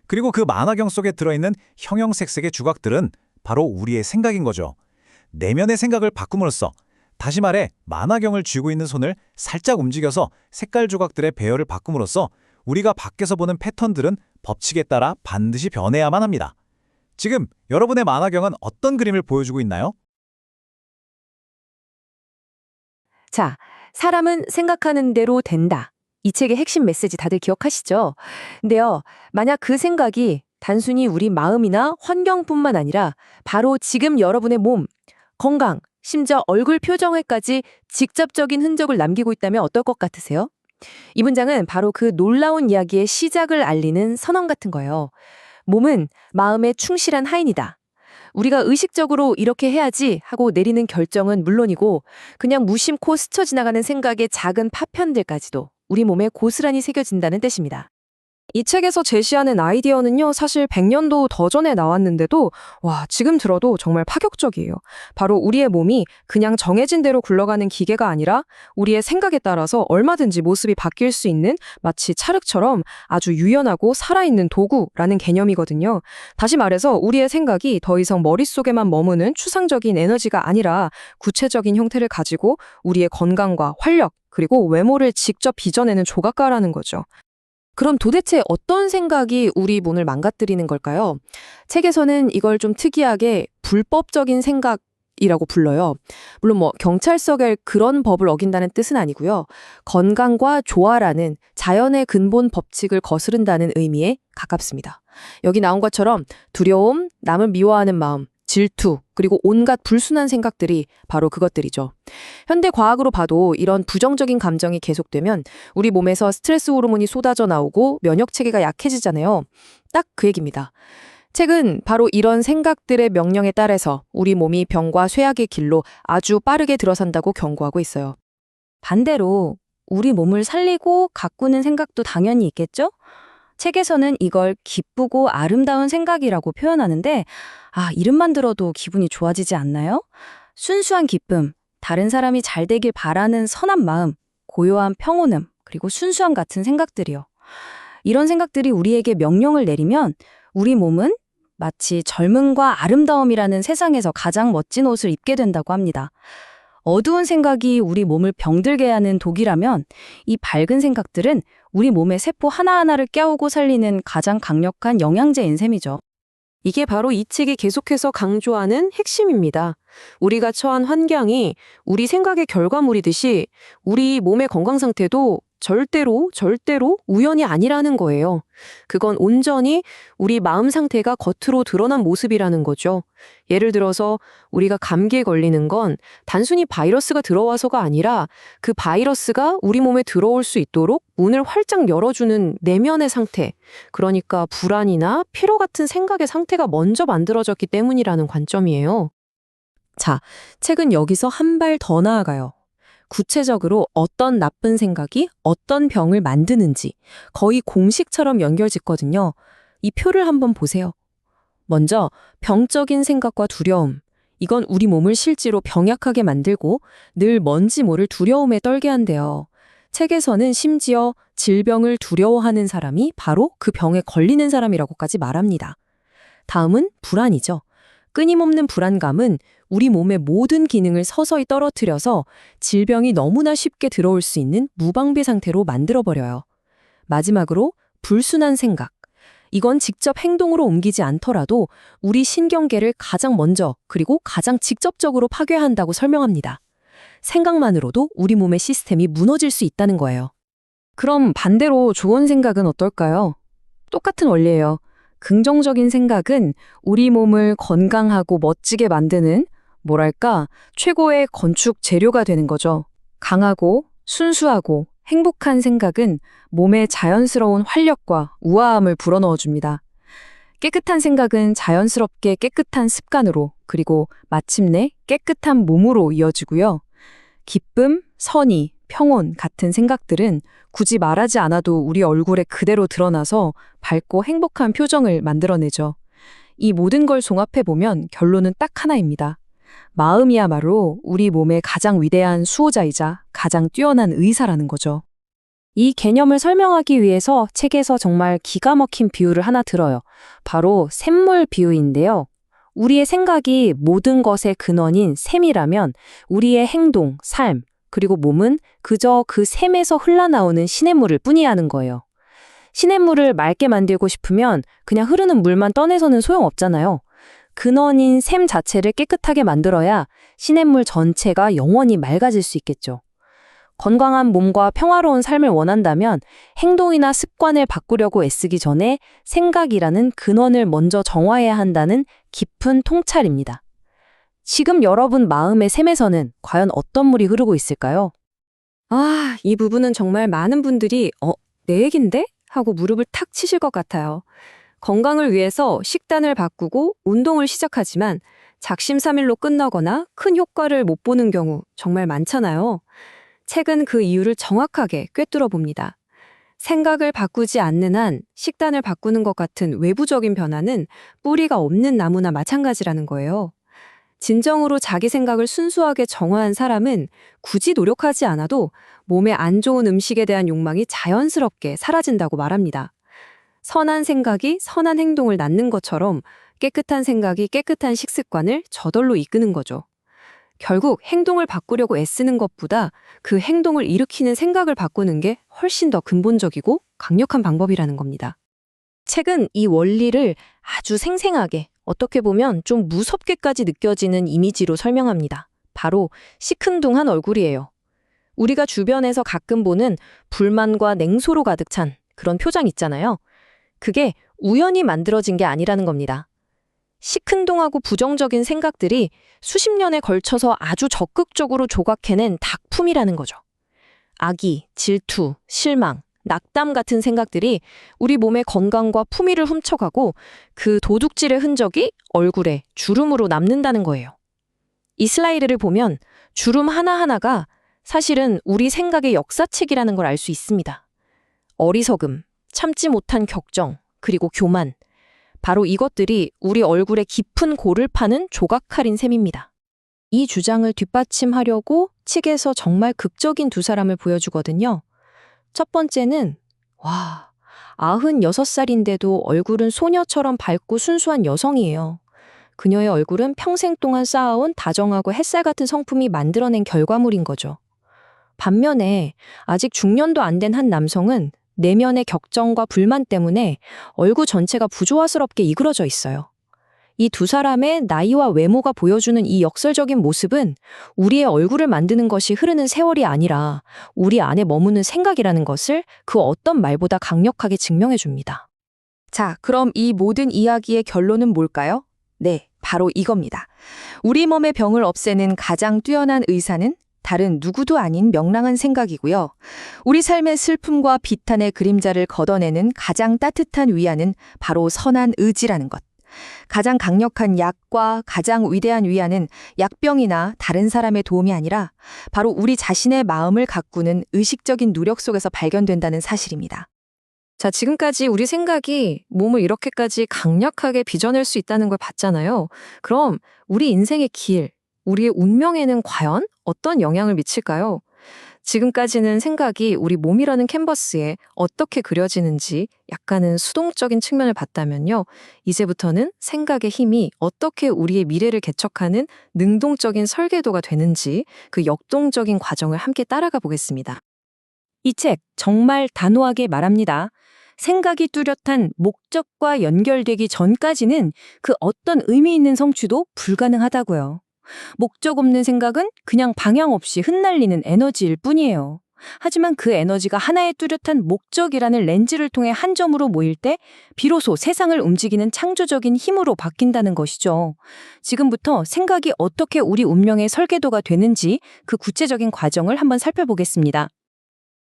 그리고 그 만화경 속에 들어있는 형형색색의 조각들은 바로 우리의 생각인 거죠. 내면의 생각을 바꿈으로써, 다시 말해 만화경을 쥐고 있는 손을 살짝 움직여서 색깔 조각들의 배열을 바꿈으로써 우리가 밖에서 보는 패턴들은 법칙에 따라 반드시 변해야만 합니다. 지금 여러분의 만화경은 어떤 그림을 보여주고 있나요? 자, 사람은 생각하는 대로 된다. 이 책의 핵심 메시지 다들 기억하시죠? 근데요, 만약 그 생각이 단순히 우리 마음이나 환경뿐만 아니라 바로 지금 여러분의 몸, 건강, 심지어 얼굴 표정에까지 직접적인 흔적을 남기고 있다면 어떨 것 같으세요? 이 문장은 바로 그 놀라운 이야기의 시작을 알리는 선언 같은 거예요. 몸은 마음에 충실한 하인이다. 우리가 의식적으로 이렇게 해야지 하고 내리는 결정은 물론이고 그냥 무심코 스쳐 지나가는 생각의 작은 파편들까지도 우리 몸에 고스란히 새겨진다는 뜻입니다. 이 책에서 제시하는 아이디어는요, 사실 100년도 더 전에 나왔는데도 지금 들어도 정말 파격적이에요. 바로 우리의 몸이 그냥 정해진 대로 굴러가는 기계가 아니라 우리의 생각에 따라서 얼마든지 모습이 바뀔 수 있는 마치 찰흙처럼 아주 유연하고 살아있는 도구라는 개념이거든요. 다시 말해서 우리의 생각이 더 이상 머릿속에만 머무는 추상적인 에너지가 아니라 구체적인 형태를 가지고 우리의 건강과 활력, 그리고 외모를 직접 빚어내는 조각가라는 거죠. 그럼 도대체 어떤 생각이 우리 몸을 망가뜨리는 걸까요? 책에서는 이걸 좀 특이하게 불법적인 생각이라고 불러요. 물론 경찰서에 그런 법을 어긴다는 뜻은 아니고요. 건강과 조화라는 자연의 근본 법칙을 거스른다는 의미에 가깝습니다. 여기 나온 것처럼 두려움, 남을 미워하는 마음, 질투, 그리고 온갖 불순한 생각들이 바로 그것들이죠. 현대 과학으로 봐도 이런 부정적인 감정이 계속되면 우리 몸에서 스트레스 호르몬이 쏟아져 나오고 면역 체계가 약해지잖아요. 딱 그 얘기입니다. 책은 바로 이런 생각들의 명령에 따라서 우리 몸이 병과 쇠약의 길로 아주 빠르게 들어선다고 경고하고 있어요. 반대로 우리 몸을 살리고 가꾸는 생각도 당연히 있겠죠? 책에서는 이걸 기쁘고 아름다운 생각이라고 표현하는데 이름만 들어도 기분이 좋아지지 않나요? 순수한 기쁨, 다른 사람이 잘 되길 바라는 선한 마음, 고요한 평온함, 그리고 순수함 같은 생각들이요. 이런 생각들이 우리에게 명령을 내리면 우리 몸은 마치 젊음과 아름다움이라는 세상에서 가장 멋진 옷을 입게 된다고 합니다. 어두운 생각이 우리 몸을 병들게 하는 독이라면 이 밝은 생각들은 우리 몸의 세포 하나하나를 깨우고 살리는 가장 강력한 영양제인 셈이죠. 이게 바로 이 책이 계속해서 강조하는 핵심입니다. 우리가 처한 환경이 우리 생각의 결과물이듯이 우리 몸의 건강 상태도 절대로 우연이 아니라는 거예요. 그건 온전히 우리 마음 상태가 겉으로 드러난 모습이라는 거죠. 예를 들어서 우리가 감기에 걸리는 건 단순히 바이러스가 들어와서가 아니라 그 바이러스가 우리 몸에 들어올 수 있도록 문을 활짝 열어주는 내면의 상태, 그러니까 불안이나 피로 같은 생각의 상태가 먼저 만들어졌기 때문이라는 관점이에요. 자, 책은 여기서 한 발 더 나아가요. 구체적으로 어떤 나쁜 생각이 어떤 병을 만드는지 거의 공식처럼 연결짓거든요. 이 표를 한번 보세요. 먼저 병적인 생각과 두려움. 이건 우리 몸을 실제로 병약하게 만들고 늘 뭔지 모를 두려움에 떨게 한대요. 책에서는 심지어 질병을 두려워하는 사람이 바로 그 병에 걸리는 사람이라고까지 말합니다. 다음은 불안이죠. 끊임없는 불안감은 우리 몸의 모든 기능을 서서히 떨어뜨려서 질병이 너무나 쉽게 들어올 수 있는 무방비 상태로 만들어버려요. 마지막으로 불순한 생각. 이건 직접 행동으로 옮기지 않더라도 우리 신경계를 가장 먼저 그리고 가장 직접적으로 파괴한다고 설명합니다. 생각만으로도 우리 몸의 시스템이 무너질 수 있다는 거예요. 그럼 반대로 좋은 생각은 어떨까요? 똑같은 원리예요. 긍정적인 생각은 우리 몸을 건강하고 멋지게 만드는 뭐랄까 최고의 건축 재료가 되는 거죠. 강하고 순수하고 행복한 생각은 몸에 자연스러운 활력과 우아함을 불어넣어줍니다. 깨끗한 생각은 자연스럽게 깨끗한 습관으로 그리고 마침내 깨끗한 몸으로 이어지고요. 기쁨, 선의, 평온 같은 생각들은 굳이 말하지 않아도 우리 얼굴에 그대로 드러나서 밝고 행복한 표정을 만들어내죠. 이 모든 걸 종합해보면 결론은 딱 하나입니다. 마음이야말로 우리 몸의 가장 위대한 수호자이자 가장 뛰어난 의사라는 거죠. 이 개념을 설명하기 위해서 책에서 정말 기가 막힌 비유를 하나 들어요. 바로 샘물 비유인데요. 우리의 생각이 모든 것의 근원인 샘이라면 우리의 행동, 삶, 그리고 몸은 그저 그 샘에서 흘러나오는 시냇물일 뿐이라는 거예요. 시냇물을 맑게 만들고 싶으면 그냥 흐르는 물만 떠내서는 소용없잖아요. 근원인 샘 자체를 깨끗하게 만들어야 시냇물 전체가 영원히 맑아질 수 있겠죠. 건강한 몸과 평화로운 삶을 원한다면 행동이나 습관을 바꾸려고 애쓰기 전에 생각이라는 근원을 먼저 정화해야 한다는 깊은 통찰입니다. 지금 여러분 마음의 샘에서는 과연 어떤 물이 흐르고 있을까요? 이 부분은 정말 많은 분들이 내 얘긴데? 하고 무릎을 탁 치실 것 같아요. 건강을 위해서 식단을 바꾸고 운동을 시작하지만 작심삼일로 끝나거나 큰 효과를 못 보는 경우 정말 많잖아요. 책은 그 이유를 정확하게 꿰뚫어 봅니다. 생각을 바꾸지 않는 한 식단을 바꾸는 것 같은 외부적인 변화는 뿌리가 없는 나무나 마찬가지라는 거예요. 진정으로 자기 생각을 순수하게 정화한 사람은 굳이 노력하지 않아도 몸에 안 좋은 음식에 대한 욕망이 자연스럽게 사라진다고 말합니다. 선한 생각이 선한 행동을 낳는 것처럼 깨끗한 생각이 깨끗한 식습관을 저절로 이끄는 거죠. 결국 행동을 바꾸려고 애쓰는 것보다 그 행동을 일으키는 생각을 바꾸는 게 훨씬 더 근본적이고 강력한 방법이라는 겁니다. 책은 이 원리를 아주 생생하게, 어떻게 보면 좀 무섭게까지 느껴지는 이미지로 설명합니다. 바로 시큰둥한 얼굴이에요. 우리가 주변에서 가끔 보는 불만과 냉소로 가득 찬 그런 표정 있잖아요. 그게 우연히 만들어진 게 아니라는 겁니다. 시큰둥하고 부정적인 생각들이 수십 년에 걸쳐서 아주 적극적으로 조각해낸 작품이라는 거죠. 악의, 질투, 실망, 낙담 같은 생각들이 우리 몸의 건강과 품위를 훔쳐가고 그 도둑질의 흔적이 얼굴에 주름으로 남는다는 거예요. 이 슬라이드를 보면 주름 하나하나가 사실은 우리 생각의 역사책이라는 걸 알 수 있습니다. 어리석음, 참지 못한 격정, 그리고 교만. 바로 이것들이 우리 얼굴에 깊은 골을 파는 조각칼인 셈입니다. 이 주장을 뒷받침하려고 책에서 정말 극적인 두 사람을 보여주거든요. 첫 번째는 96살인데도 얼굴은 소녀처럼 밝고 순수한 여성이에요. 그녀의 얼굴은 평생 동안 쌓아온 다정하고 햇살 같은 성품이 만들어낸 결과물인 거죠. 반면에 아직 중년도 안 된 한 남성은 내면의 격정과 불만 때문에 얼굴 전체가 부조화스럽게 이그러져 있어요. 이 두 사람의 나이와 외모가 보여주는 이 역설적인 모습은 우리의 얼굴을 만드는 것이 흐르는 세월이 아니라 우리 안에 머무는 생각이라는 것을 그 어떤 말보다 강력하게 증명해 줍니다. 자, 그럼 이 모든 이야기의 결론은 뭘까요? 네, 바로 이겁니다. 우리 몸의 병을 없애는 가장 뛰어난 의사는 다른 누구도 아닌 명랑한 생각이고요. 우리 삶의 슬픔과 비탄의 그림자를 걷어내는 가장 따뜻한 위안은 바로 선한 의지라는 것. 가장 강력한 약과 가장 위대한 위안은 약병이나 다른 사람의 도움이 아니라 바로 우리 자신의 마음을 가꾸는 의식적인 노력 속에서 발견된다는 사실입니다. 자, 지금까지 우리 생각이 몸을 이렇게까지 강력하게 빚어낼 수 있다는 걸 봤잖아요. 그럼 우리 인생의 길, 우리의 운명에는 과연 어떤 영향을 미칠까요? 지금까지는 생각이 우리 몸이라는 캔버스에 어떻게 그려지는지 약간은 수동적인 측면을 봤다면요. 이제부터는 생각의 힘이 어떻게 우리의 미래를 개척하는 능동적인 설계도가 되는지 그 역동적인 과정을 함께 따라가 보겠습니다. 이 책 정말 단호하게 말합니다. 생각이 뚜렷한 목적과 연결되기 전까지는 그 어떤 의미 있는 성취도 불가능하다고요. 목적 없는 생각은 그냥 방향 없이 흩날리는 에너지일 뿐이에요. 하지만 그 에너지가 하나의 뚜렷한 목적이라는 렌즈를 통해 한 점으로 모일 때 비로소 세상을 움직이는 창조적인 힘으로 바뀐다는 것이죠. 지금부터 생각이 어떻게 우리 운명의 설계도가 되는지 그 구체적인 과정을 한번 살펴보겠습니다.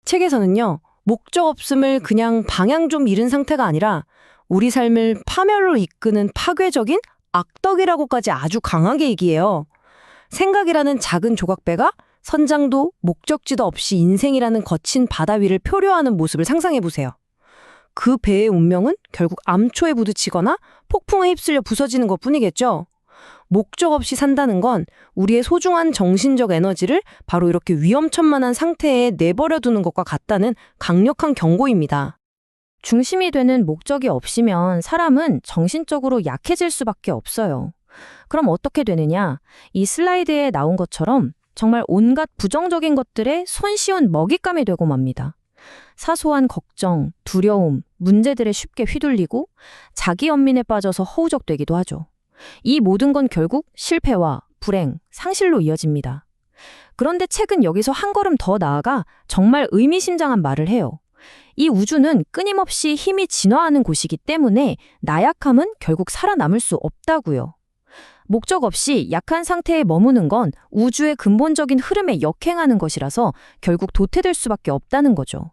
책에서는요, 목적 없음을 그냥 방향 좀 잃은 상태가 아니라 우리 삶을 파멸로 이끄는 파괴적인 악덕이라고까지 아주 강하게 얘기해요. 생각이라는 작은 조각배가 선장도 목적지도 없이 인생이라는 거친 바다 위를 표류하는 모습을 상상해보세요. 그 배의 운명은 결국 암초에 부딪히거나 폭풍에 휩쓸려 부서지는 것뿐이겠죠. 목적 없이 산다는 건 우리의 소중한 정신적 에너지를 바로 이렇게 위험천만한 상태에 내버려두는 것과 같다는 강력한 경고입니다. 중심이 되는 목적이 없이면 사람은 정신적으로 약해질 수밖에 없어요. 그럼 어떻게 되느냐? 이 슬라이드에 나온 것처럼 정말 온갖 부정적인 것들에 손쉬운 먹잇감이 되고 맙니다. 사소한 걱정, 두려움, 문제들에 쉽게 휘둘리고 자기 연민에 빠져서 허우적대기도 하죠. 이 모든 건 결국 실패와 불행, 상실로 이어집니다. 그런데 책은 여기서 한 걸음 더 나아가 정말 의미심장한 말을 해요. 이 우주는 끊임없이 힘이 진화하는 곳이기 때문에 나약함은 결국 살아남을 수 없다고요. 목적 없이 약한 상태에 머무는 건 우주의 근본적인 흐름에 역행하는 것이라서 결국 도태될 수밖에 없다는 거죠.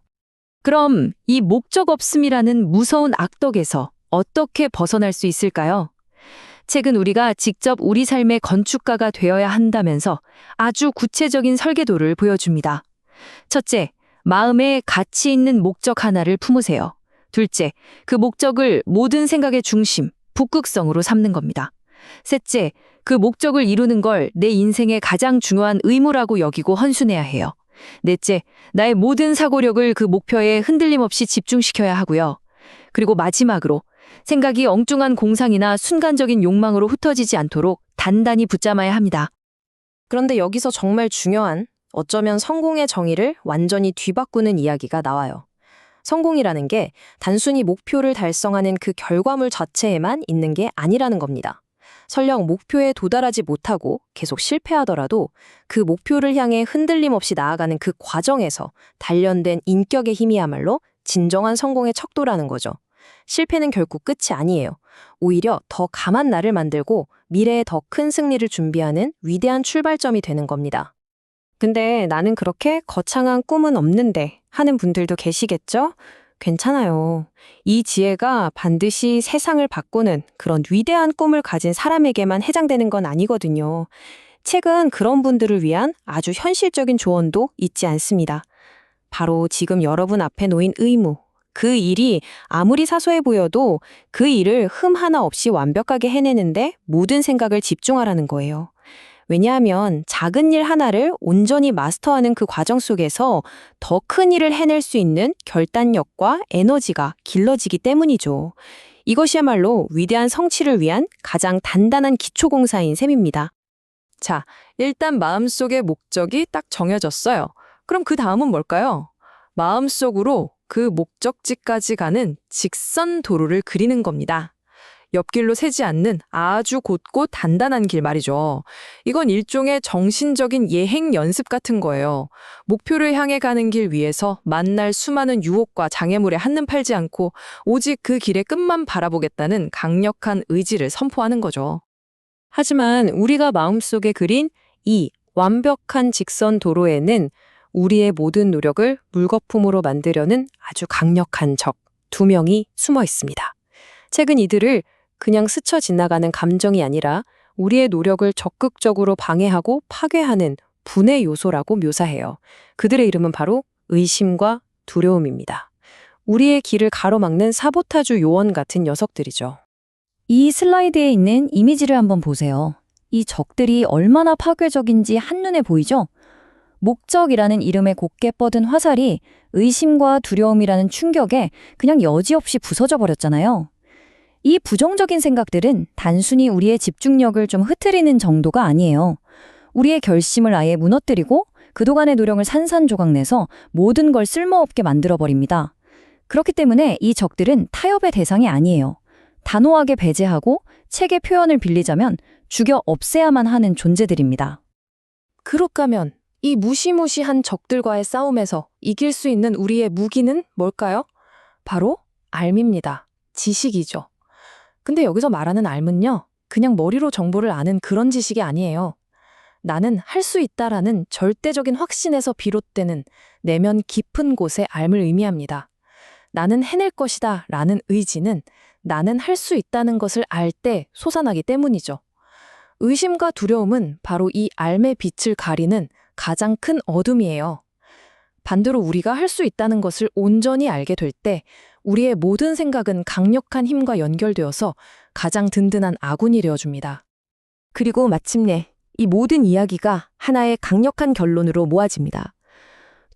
그럼 이 목적 없음이라는 무서운 악덕에서 어떻게 벗어날 수 있을까요? 책은 우리가 직접 우리 삶의 건축가가 되어야 한다면서 아주 구체적인 설계도를 보여줍니다. 첫째, 마음에 가치 있는 목적 하나를 품으세요. 둘째, 그 목적을 모든 생각의 중심, 북극성으로 삼는 겁니다. 셋째, 그 목적을 이루는 걸 내 인생의 가장 중요한 의무라고 여기고 헌신해야 해요. 넷째, 나의 모든 사고력을 그 목표에 흔들림 없이 집중시켜야 하고요. 그리고 마지막으로 생각이 엉뚱한 공상이나 순간적인 욕망으로 흩어지지 않도록 단단히 붙잡아야 합니다. 그런데 여기서 정말 중요한, 어쩌면 성공의 정의를 완전히 뒤바꾸는 이야기가 나와요. 성공이라는 게 단순히 목표를 달성하는 그 결과물 자체에만 있는 게 아니라는 겁니다. 설령 목표에 도달하지 못하고 계속 실패하더라도 그 목표를 향해 흔들림 없이 나아가는 그 과정에서 단련된 인격의 힘이야말로 진정한 성공의 척도라는 거죠. 실패는 결국 끝이 아니에요. 오히려 더 강한 나를 만들고 미래에 더 큰 승리를 준비하는 위대한 출발점이 되는 겁니다. 근데 나는 그렇게 거창한 꿈은 없는데 하는 분들도 계시겠죠? 괜찮아요. 이 지혜가 반드시 세상을 바꾸는 그런 위대한 꿈을 가진 사람에게만 해당되는 건 아니거든요. 책은 그런 분들을 위한 아주 현실적인 조언도 잊지 않습니다. 바로 지금 여러분 앞에 놓인 의무, 그 일이 아무리 사소해 보여도 그 일을 흠 하나 없이 완벽하게 해내는데 모든 생각을 집중하라는 거예요. 왜냐하면 작은 일 하나를 온전히 마스터하는 그 과정 속에서 더 큰 일을 해낼 수 있는 결단력과 에너지가 길러지기 때문이죠. 이것이야말로 위대한 성취를 위한 가장 단단한 기초공사인 셈입니다. 자, 일단 마음속의 목적이 딱 정해졌어요. 그럼 그 다음은 뭘까요? 마음속으로 그 목적지까지 가는 직선 도로를 그리는 겁니다. 옆길로 새지 않는 아주 곧고 단단한 길 말이죠. 이건 일종의 정신적인 예행 연습 같은 거예요. 목표를 향해 가는 길 위에서 만날 수많은 유혹과 장애물에 한눈 팔지 않고 오직 그 길의 끝만 바라보겠다는 강력한 의지를 선포하는 거죠. 하지만 우리가 마음속에 그린 이 완벽한 직선 도로에는 우리의 모든 노력을 물거품으로 만들려는 아주 강력한 적 두 명이 숨어 있습니다. 책은 이들을 그냥 스쳐 지나가는 감정이 아니라 우리의 노력을 적극적으로 방해하고 파괴하는 분해 요소라고 묘사해요. 그들의 이름은 바로 의심과 두려움입니다. 우리의 길을 가로막는 사보타주 요원 같은 녀석들이죠. 이 슬라이드에 있는 이미지를 한번 보세요. 이 적들이 얼마나 파괴적인지 한눈에 보이죠? 목적이라는 이름에 곱게 뻗은 화살이 의심과 두려움이라는 충격에 그냥 여지없이 부서져 버렸잖아요. 이 부정적인 생각들은 단순히 우리의 집중력을 좀 흐트리는 정도가 아니에요. 우리의 결심을 아예 무너뜨리고 그동안의 노력을 산산조각내서 모든 걸 쓸모없게 만들어버립니다. 그렇기 때문에 이 적들은 타협의 대상이 아니에요. 단호하게 배제하고 책의 표현을 빌리자면 죽여 없애야만 하는 존재들입니다. 그렇다면 이 무시무시한 적들과의 싸움에서 이길 수 있는 우리의 무기는 뭘까요? 바로 알입니다. 지식이죠. 근데 여기서 말하는 알은요, 그냥 머리로 정보를 아는 그런 지식이 아니에요. 나는 할 수 있다라는 절대적인 확신에서 비롯되는 내면 깊은 곳의 알을 의미합니다. 나는 해낼 것이다 라는 의지는 나는 할 수 있다는 것을 알 때 솟아나기 때문이죠. 의심과 두려움은 바로 이 알의 빛을 가리는 가장 큰 어둠이에요. 반대로 우리가 할 수 있다는 것을 온전히 알게 될 때 우리의 모든 생각은 강력한 힘과 연결되어서 가장 든든한 아군이 되어줍니다. 그리고 마침내 이 모든 이야기가 하나의 강력한 결론으로 모아집니다.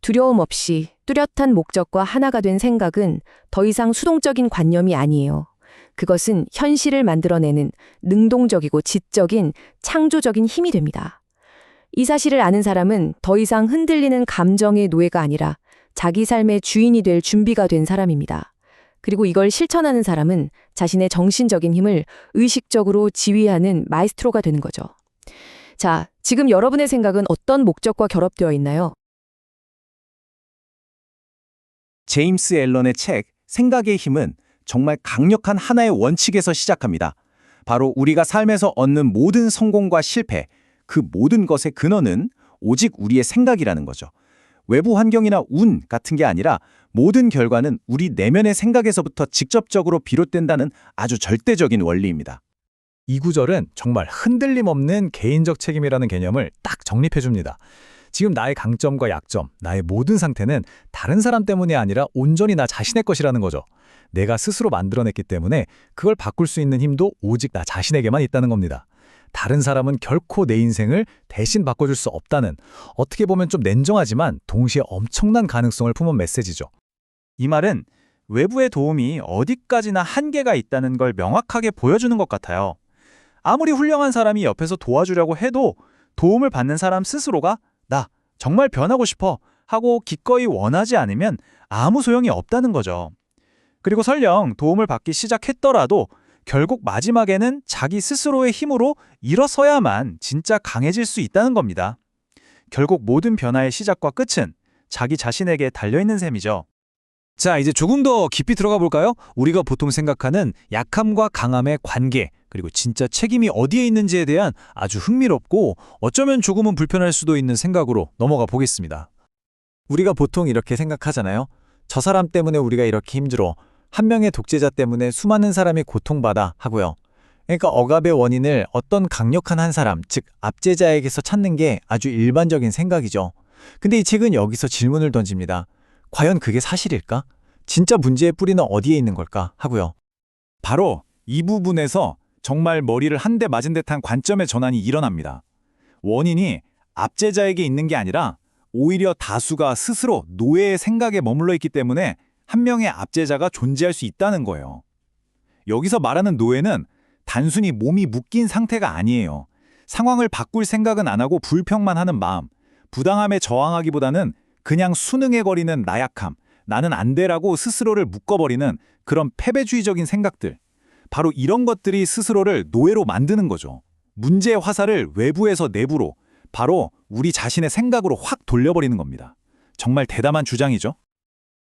두려움 없이 뚜렷한 목적과 하나가 된 생각은 더 이상 수동적인 관념이 아니에요. 그것은 현실을 만들어내는 능동적이고 지적인 창조적인 힘이 됩니다. 이 사실을 아는 사람은 더 이상 흔들리는 감정의 노예가 아니라 자기 삶의 주인이 될 준비가 된 사람입니다. 그리고 이걸 실천하는 사람은 자신의 정신적인 힘을 의식적으로 지휘하는 마에스트로가 되는 거죠. 자, 지금 여러분의 생각은 어떤 목적과 결합되어 있나요? 제임스 앨런의 책 생각의 힘은 정말 강력한 하나의 원칙에서 시작합니다. 바로 우리가 삶에서 얻는 모든 성공과 실패, 그 모든 것의 근원은 오직 우리의 생각이라는 거죠. 외부 환경이나 운 같은 게 아니라 모든 결과는 우리 내면의 생각에서부터 직접적으로 비롯된다는 아주 절대적인 원리입니다. 이 구절은 정말 흔들림 없는 개인적 책임이라는 개념을 딱 정립해줍니다. 지금 나의 강점과 약점, 나의 모든 상태는 다른 사람 때문이 아니라 온전히 나 자신의 것이라는 거죠. 내가 스스로 만들어냈기 때문에 그걸 바꿀 수 있는 힘도 오직 나 자신에게만 있다는 겁니다. 다른 사람은 결코 내 인생을 대신 바꿔줄 수 없다는, 어떻게 보면 좀 냉정하지만 동시에 엄청난 가능성을 품은 메시지죠. 이 말은 외부의 도움이 어디까지나 한계가 있다는 걸 명확하게 보여주는 것 같아요. 아무리 훌륭한 사람이 옆에서 도와주려고 해도 도움을 받는 사람 스스로가 나 정말 변하고 싶어 하고 기꺼이 원하지 않으면 아무 소용이 없다는 거죠. 그리고 설령 도움을 받기 시작했더라도 결국 마지막에는 자기 스스로의 힘으로 일어서야만 진짜 강해질 수 있다는 겁니다. 결국 모든 변화의 시작과 끝은 자기 자신에게 달려있는 셈이죠. 자, 이제 조금 더 깊이 들어가 볼까요? 우리가 보통 생각하는 약함과 강함의 관계, 그리고 진짜 책임이 어디에 있는지에 대한 아주 흥미롭고 어쩌면 조금은 불편할 수도 있는 생각으로 넘어가 보겠습니다. 우리가 보통 이렇게 생각하잖아요. 저 사람 때문에 우리가 이렇게 힘들어. 한 명의 독재자 때문에 수많은 사람이 고통받아 하고요. 그러니까 억압의 원인을 어떤 강력한 한 사람, 즉 압제자에게서 찾는 게 아주 일반적인 생각이죠. 근데 이 책은 여기서 질문을 던집니다. 과연 그게 사실일까? 진짜 문제의 뿌리는 어디에 있는 걸까? 하고요. 바로 이 부분에서 정말 머리를 한 대 맞은 듯한 관점의 전환이 일어납니다. 원인이 압제자에게 있는 게 아니라 오히려 다수가 스스로 노예의 생각에 머물러 있기 때문에 한 명의 압제자가 존재할 수 있다는 거예요. 여기서 말하는 노예는 단순히 몸이 묶인 상태가 아니에요. 상황을 바꿀 생각은 안 하고 불평만 하는 마음, 부당함에 저항하기보다는 그냥 순응해버리는 나약함, 나는 안 돼라고 스스로를 묶어버리는 그런 패배주의적인 생각들. 바로 이런 것들이 스스로를 노예로 만드는 거죠. 문제의 화살을 외부에서 내부로, 바로 우리 자신의 생각으로 확 돌려버리는 겁니다. 정말 대담한 주장이죠.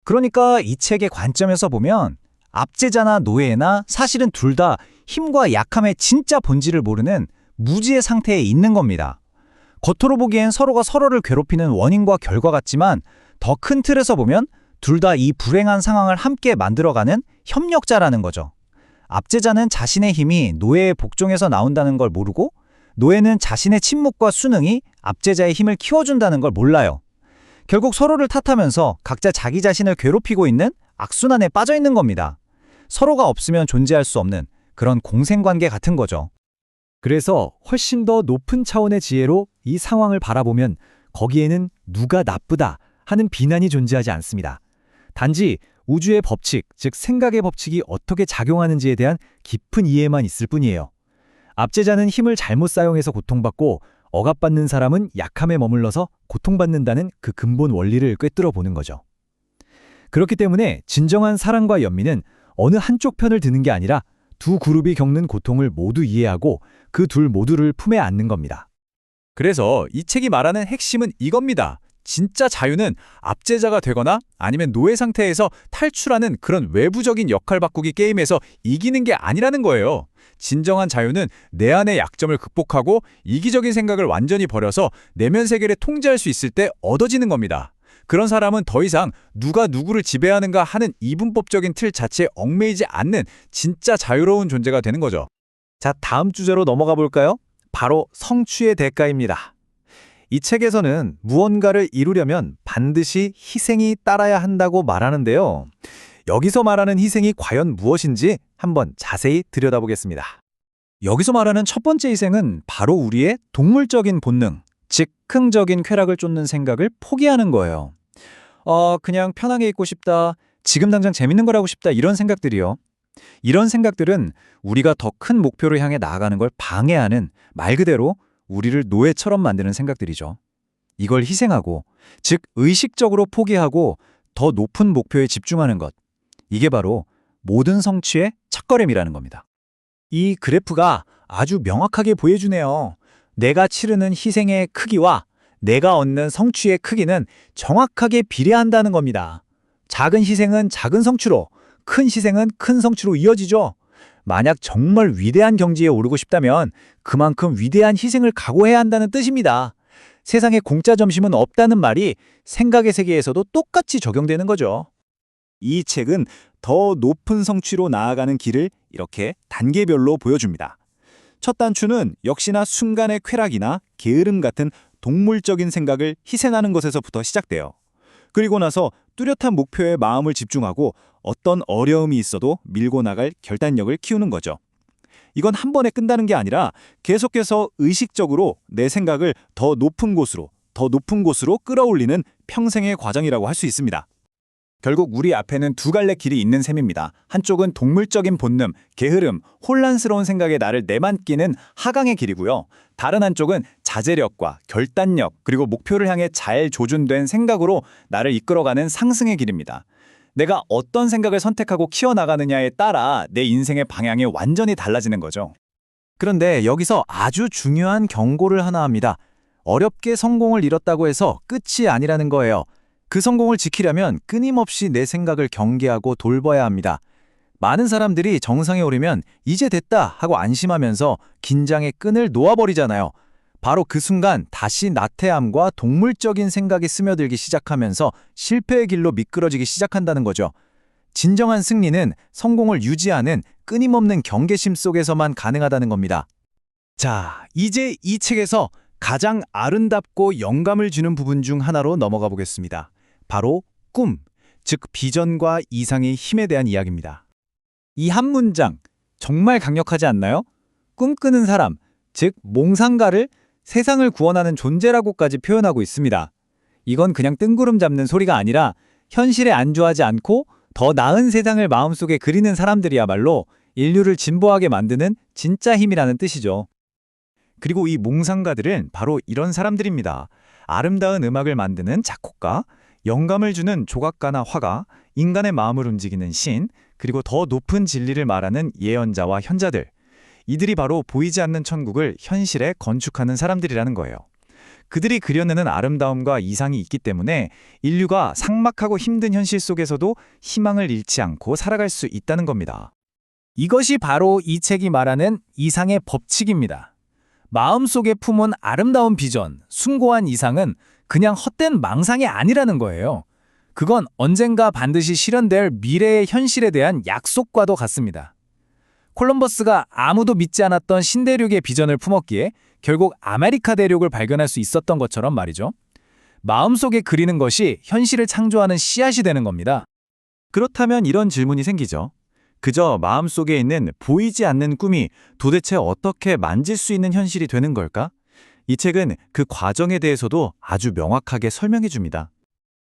그러니까 이 책의 관점에서 보면 압제자나 노예나 사실은 둘 다 힘과 약함의 진짜 본질을 모르는 무지의 상태에 있는 겁니다. 겉으로 보기엔 서로가 서로를 괴롭히는 원인과 결과 같지만 더 큰 틀에서 보면 둘 다 이 불행한 상황을 함께 만들어가는 협력자라는 거죠. 압제자는 자신의 힘이 노예의 복종에서 나온다는 걸 모르고 노예는 자신의 침묵과 순응이 압제자의 힘을 키워준다는 걸 몰라요. 결국 서로를 탓하면서 각자 자기 자신을 괴롭히고 있는 악순환에 빠져 있는 겁니다. 서로가 없으면 존재할 수 없는 그런 공생관계 같은 거죠. 그래서 훨씬 더 높은 차원의 지혜로 이 상황을 바라보면 거기에는 누가 나쁘다 하는 비난이 존재하지 않습니다. 단지 우주의 법칙, 즉 생각의 법칙이 어떻게 작용하는지에 대한 깊은 이해만 있을 뿐이에요. 압제자는 힘을 잘못 사용해서 고통받고 억압받는 사람은 약함에 머물러서 고통받는다는 그 근본 원리를 꿰뚫어 보는 거죠. 그렇기 때문에 진정한 사랑과 연민은 어느 한쪽 편을 드는 게 아니라 두 그룹이 겪는 고통을 모두 이해하고 그 둘 모두를 품에 안는 겁니다. 그래서 이 책이 말하는 핵심은 이겁니다. 진짜 자유는 압제자가 되거나 아니면 노예 상태에서 탈출하는 그런 외부적인 역할 바꾸기 게임에서 이기는 게 아니라는 거예요. 진정한 자유는 내 안의 약점을 극복하고 이기적인 생각을 완전히 버려서 내면 세계를 통제할 수 있을 때 얻어지는 겁니다. 그런 사람은 더 이상 누가 누구를 지배하는가 하는 이분법적인 틀 자체에 얽매이지 않는 진짜 자유로운 존재가 되는 거죠. 자, 다음 주제로 넘어가 볼까요? 바로 성취의 대가입니다. 이 책에서는 무언가를 이루려면 반드시 희생이 따라야 한다고 말하는데요. 여기서 말하는 희생이 과연 무엇인지 한번 자세히 들여다보겠습니다. 여기서 말하는 첫 번째 희생은 바로 우리의 동물적인 본능, 즉 즉흥적인 쾌락을 쫓는 생각을 포기하는 거예요. 그냥 편하게 있고 싶다, 지금 당장 재밌는 걸 하고 싶다 이런 생각들이요. 이런 생각들은 우리가 더 큰 목표를 향해 나아가는 걸 방해하는 말 그대로 우리를 노예처럼 만드는 생각들이죠. 이걸 희생하고, 즉 의식적으로 포기하고 더 높은 목표에 집중하는 것. 이게 바로 모든 성취의 첫걸음이라는 겁니다. 이 그래프가 아주 명확하게 보여주네요. 내가 치르는 희생의 크기와 내가 얻는 성취의 크기는 정확하게 비례한다는 겁니다. 작은 희생은 작은 성취로, 큰 희생은 큰 성취로 이어지죠. 만약 정말 위대한 경지에 오르고 싶다면 그만큼 위대한 희생을 각오해야 한다는 뜻입니다. 세상에 공짜 점심은 없다는 말이 생각의 세계에서도 똑같이 적용되는 거죠. 이 책은 더 높은 성취로 나아가는 길을 이렇게 단계별로 보여줍니다. 첫 단추는 역시나 순간의 쾌락이나 게으름 같은 동물적인 생각을 희생하는 것에서부터 시작돼요. 그리고 나서 뚜렷한 목표에 마음을 집중하고 어떤 어려움이 있어도 밀고 나갈 결단력을 키우는 거죠. 이건 한 번에 끝나는 게 아니라 계속해서 의식적으로 내 생각을 더 높은 곳으로 끌어올리는 평생의 과정이라고 할 수 있습니다. 결국 우리 앞에는 두 갈래 길이 있는 셈입니다. 한쪽은 동물적인 본능, 게으름, 혼란스러운 생각에 나를 내만끼는 하강의 길이고요. 다른 한쪽은 자제력과 결단력, 그리고 목표를 향해 잘 조준된 생각으로 나를 이끌어가는 상승의 길입니다. 내가 어떤 생각을 선택하고 키워나가느냐에 따라 내 인생의 방향이 완전히 달라지는 거죠. 그런데 여기서 아주 중요한 경고를 하나 합니다. 어렵게 성공을 이뤘다고 해서 끝이 아니라는 거예요. 그 성공을 지키려면 끊임없이 내 생각을 경계하고 돌봐야 합니다. 많은 사람들이 정상에 오르면 이제 됐다 하고 안심하면서 긴장의 끈을 놓아버리잖아요. 바로 그 순간 다시 나태함과 동물적인 생각이 스며들기 시작하면서 실패의 길로 미끄러지기 시작한다는 거죠. 진정한 승리는 성공을 유지하는 끊임없는 경계심 속에서만 가능하다는 겁니다. 자, 이제 이 책에서 가장 아름답고 영감을 주는 부분 중 하나로 넘어가 보겠습니다. 바로 꿈, 즉 비전과 이상의 힘에 대한 이야기입니다. 이 한 문장 정말 강력하지 않나요? 꿈꾸는 사람, 즉 몽상가를 세상을 구원하는 존재라고까지 표현하고 있습니다. 이건 그냥 뜬구름 잡는 소리가 아니라 현실에 안주하지 않고 더 나은 세상을 마음속에 그리는 사람들이야말로 인류를 진보하게 만드는 진짜 힘이라는 뜻이죠. 그리고 이 몽상가들은 바로 이런 사람들입니다. 아름다운 음악을 만드는 작곡가, 영감을 주는 조각가나 화가, 인간의 마음을 움직이는 신, 그리고 더 높은 진리를 말하는 예언자와 현자들. 이들이 바로 보이지 않는 천국을 현실에 건축하는 사람들이라는 거예요. 그들이 그려내는 아름다움과 이상이 있기 때문에 인류가 삭막하고 힘든 현실 속에서도 희망을 잃지 않고 살아갈 수 있다는 겁니다. 이것이 바로 이 책이 말하는 이상의 법칙입니다. 마음속에 품은 아름다운 비전, 숭고한 이상은 그냥 헛된 망상이 아니라는 거예요. 그건 언젠가 반드시 실현될 미래의 현실에 대한 약속과도 같습니다. 콜럼버스가 아무도 믿지 않았던 신대륙의 비전을 품었기에 결국 아메리카 대륙을 발견할 수 있었던 것처럼 말이죠. 마음속에 그리는 것이 현실을 창조하는 씨앗이 되는 겁니다. 그렇다면 이런 질문이 생기죠. 그저 마음속에 있는 보이지 않는 꿈이 도대체 어떻게 만질 수 있는 현실이 되는 걸까? 이 책은 그 과정에 대해서도 아주 명확하게 설명해 줍니다.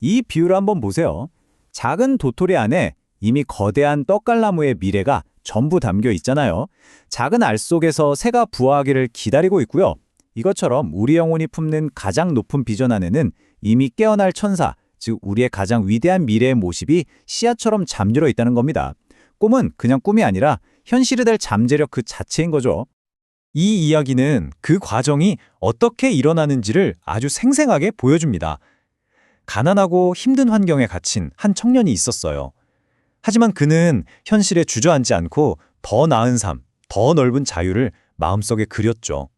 이 비유를 한번 보세요. 작은 도토리 안에 이미 거대한 떡갈나무의 미래가 전부 담겨 있잖아요. 작은 알 속에서 새가 부화하기를 기다리고 있고요. 이것처럼 우리 영혼이 품는 가장 높은 비전 안에는 이미 깨어날 천사, 즉 우리의 가장 위대한 미래의 모습이 씨앗처럼 잠들어 있다는 겁니다. 꿈은 그냥 꿈이 아니라 현실이 될 잠재력 그 자체인 거죠. 이 이야기는 그 과정이 어떻게 일어나는지를 아주 생생하게 보여줍니다. 가난하고 힘든 환경에 갇힌 한 청년이 있었어요. 하지만 그는 현실에 주저앉지 않고 더 나은 삶, 더 넓은 자유를 마음속에 그렸죠.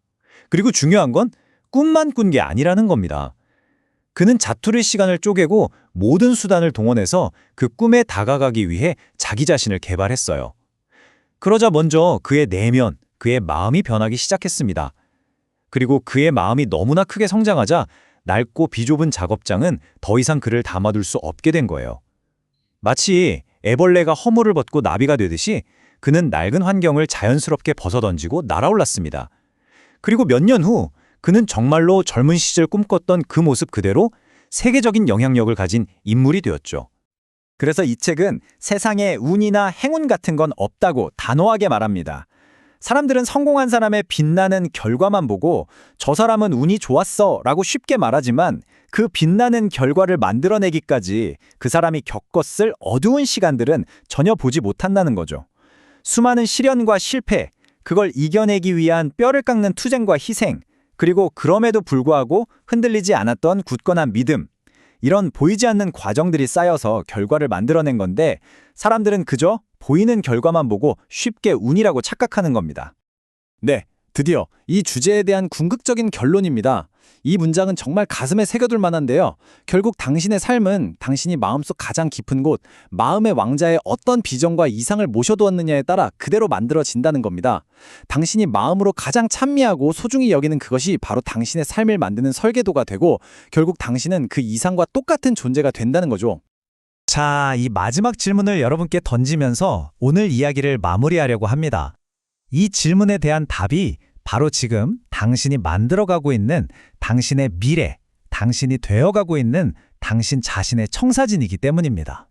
그리고 중요한 건 꿈만 꾼 게 아니라는 겁니다. 그는 자투리 시간을 쪼개고 모든 수단을 동원해서 그 꿈에 다가가기 위해 자기 자신을 개발했어요. 그러자 먼저 그의 내면, 그의 마음이 변하기 시작했습니다. 그리고 그의 마음이 너무나 크게 성장하자 낡고 비좁은 작업장은 더 이상 그를 담아둘 수 없게 된 거예요. 마치 애벌레가 허물을 벗고 나비가 되듯이 그는 낡은 환경을 자연스럽게 벗어던지고 날아올랐습니다. 그리고 몇 년 후 그는 정말로 젊은 시절 꿈꿨던 그 모습 그대로 세계적인 영향력을 가진 인물이 되었죠. 그래서 이 책은 세상에 운이나 행운 같은 건 없다고 단호하게 말합니다. 사람들은 성공한 사람의 빛나는 결과만 보고 저 사람은 운이 좋았어 라고 쉽게 말하지만 그 빛나는 결과를 만들어내기까지 그 사람이 겪었을 어두운 시간들은 전혀 보지 못한다는 거죠. 수많은 시련과 실패, 그걸 이겨내기 위한 뼈를 깎는 투쟁과 희생, 그리고 그럼에도 불구하고 흔들리지 않았던 굳건한 믿음, 이런 보이지 않는 과정들이 쌓여서 결과를 만들어낸 건데 사람들은 그저 보이는 결과만 보고 쉽게 운이라고 착각하는 겁니다. 네, 드디어 이 주제에 대한 궁극적인 결론입니다. 이 문장은 정말 가슴에 새겨둘 만한데요. 결국 당신의 삶은 당신이 마음속 가장 깊은 곳, 마음의 왕자의 어떤 비전과 이상을 모셔두었느냐에 따라 그대로 만들어진다는 겁니다. 당신이 마음으로 가장 찬미하고 소중히 여기는 그것이 바로 당신의 삶을 만드는 설계도가 되고 결국 당신은 그 이상과 똑같은 존재가 된다는 거죠. 자, 이 마지막 질문을 여러분께 던지면서 오늘 이야기를 마무리하려고 합니다. 이 질문에 대한 답이 바로 지금 당신이 만들어가고 있는 당신의 미래, 당신이 되어가고 있는 당신 자신의 청사진이기 때문입니다.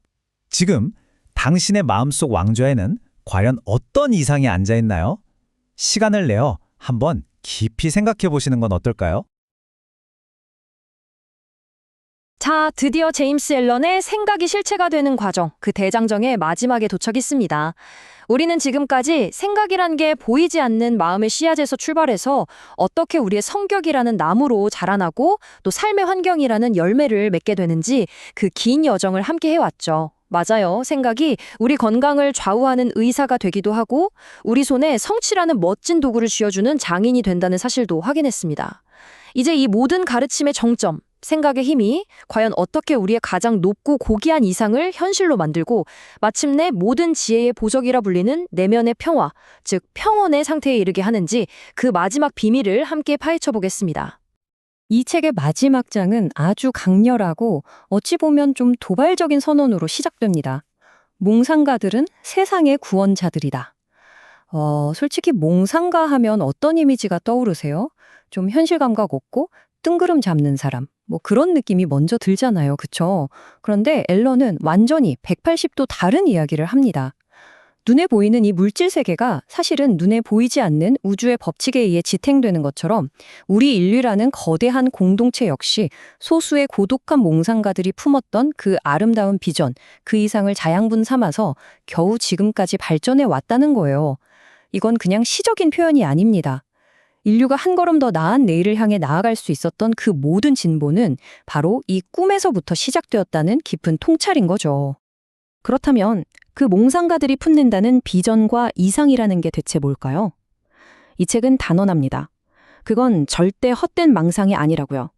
지금 당신의 마음속 왕좌에는 과연 어떤 이상이 앉아있나요? 시간을 내어 한번 깊이 생각해 보시는 건 어떨까요? 자, 드디어 제임스 앨런의 생각이 실체가 되는 과정, 그 대장정의 마지막에 도착했습니다. 우리는 지금까지 생각이란 게 보이지 않는 마음의 씨앗에서 출발해서 어떻게 우리의 성격이라는 나무로 자라나고 또 삶의 환경이라는 열매를 맺게 되는지 그 긴 여정을 함께 해왔죠. 맞아요. 생각이 우리 건강을 좌우하는 의사가 되기도 하고 우리 손에 성취라는 멋진 도구를 쥐어주는 장인이 된다는 사실도 확인했습니다. 이제 이 모든 가르침의 정점, 생각의 힘이 과연 어떻게 우리의 가장 높고 고귀한 이상을 현실로 만들고 마침내 모든 지혜의 보석이라 불리는 내면의 평화, 즉 평온의 상태에 이르게 하는지 그 마지막 비밀을 함께 파헤쳐 보겠습니다. 이 책의 마지막 장은 아주 강렬하고 어찌 보면 좀 도발적인 선언으로 시작됩니다. 몽상가들은 세상의 구원자들이다. 솔직히 몽상가 하면 어떤 이미지가 떠오르세요? 좀 현실감각 없고 뜬구름 잡는 사람, 뭐 그런 느낌이 먼저 들잖아요. 그쵸? 그런데 앨런은 완전히 180도 다른 이야기를 합니다. 눈에 보이는 이 물질 세계가 사실은 눈에 보이지 않는 우주의 법칙에 의해 지탱되는 것처럼 우리 인류라는 거대한 공동체 역시 소수의 고독한 몽상가들이 품었던 그 아름다운 비전, 그 이상을 자양분 삼아서 겨우 지금까지 발전해 왔다는 거예요. 이건 그냥 시적인 표현이 아닙니다. 인류가 한 걸음 더 나은 내일을 향해 나아갈 수 있었던 그 모든 진보는 바로 이 꿈에서부터 시작되었다는 깊은 통찰인 거죠. 그렇다면 그 몽상가들이 품는다는 비전과 이상이라는 게 대체 뭘까요? 이 책은 단언합니다. 그건 절대 헛된 망상이 아니라고요.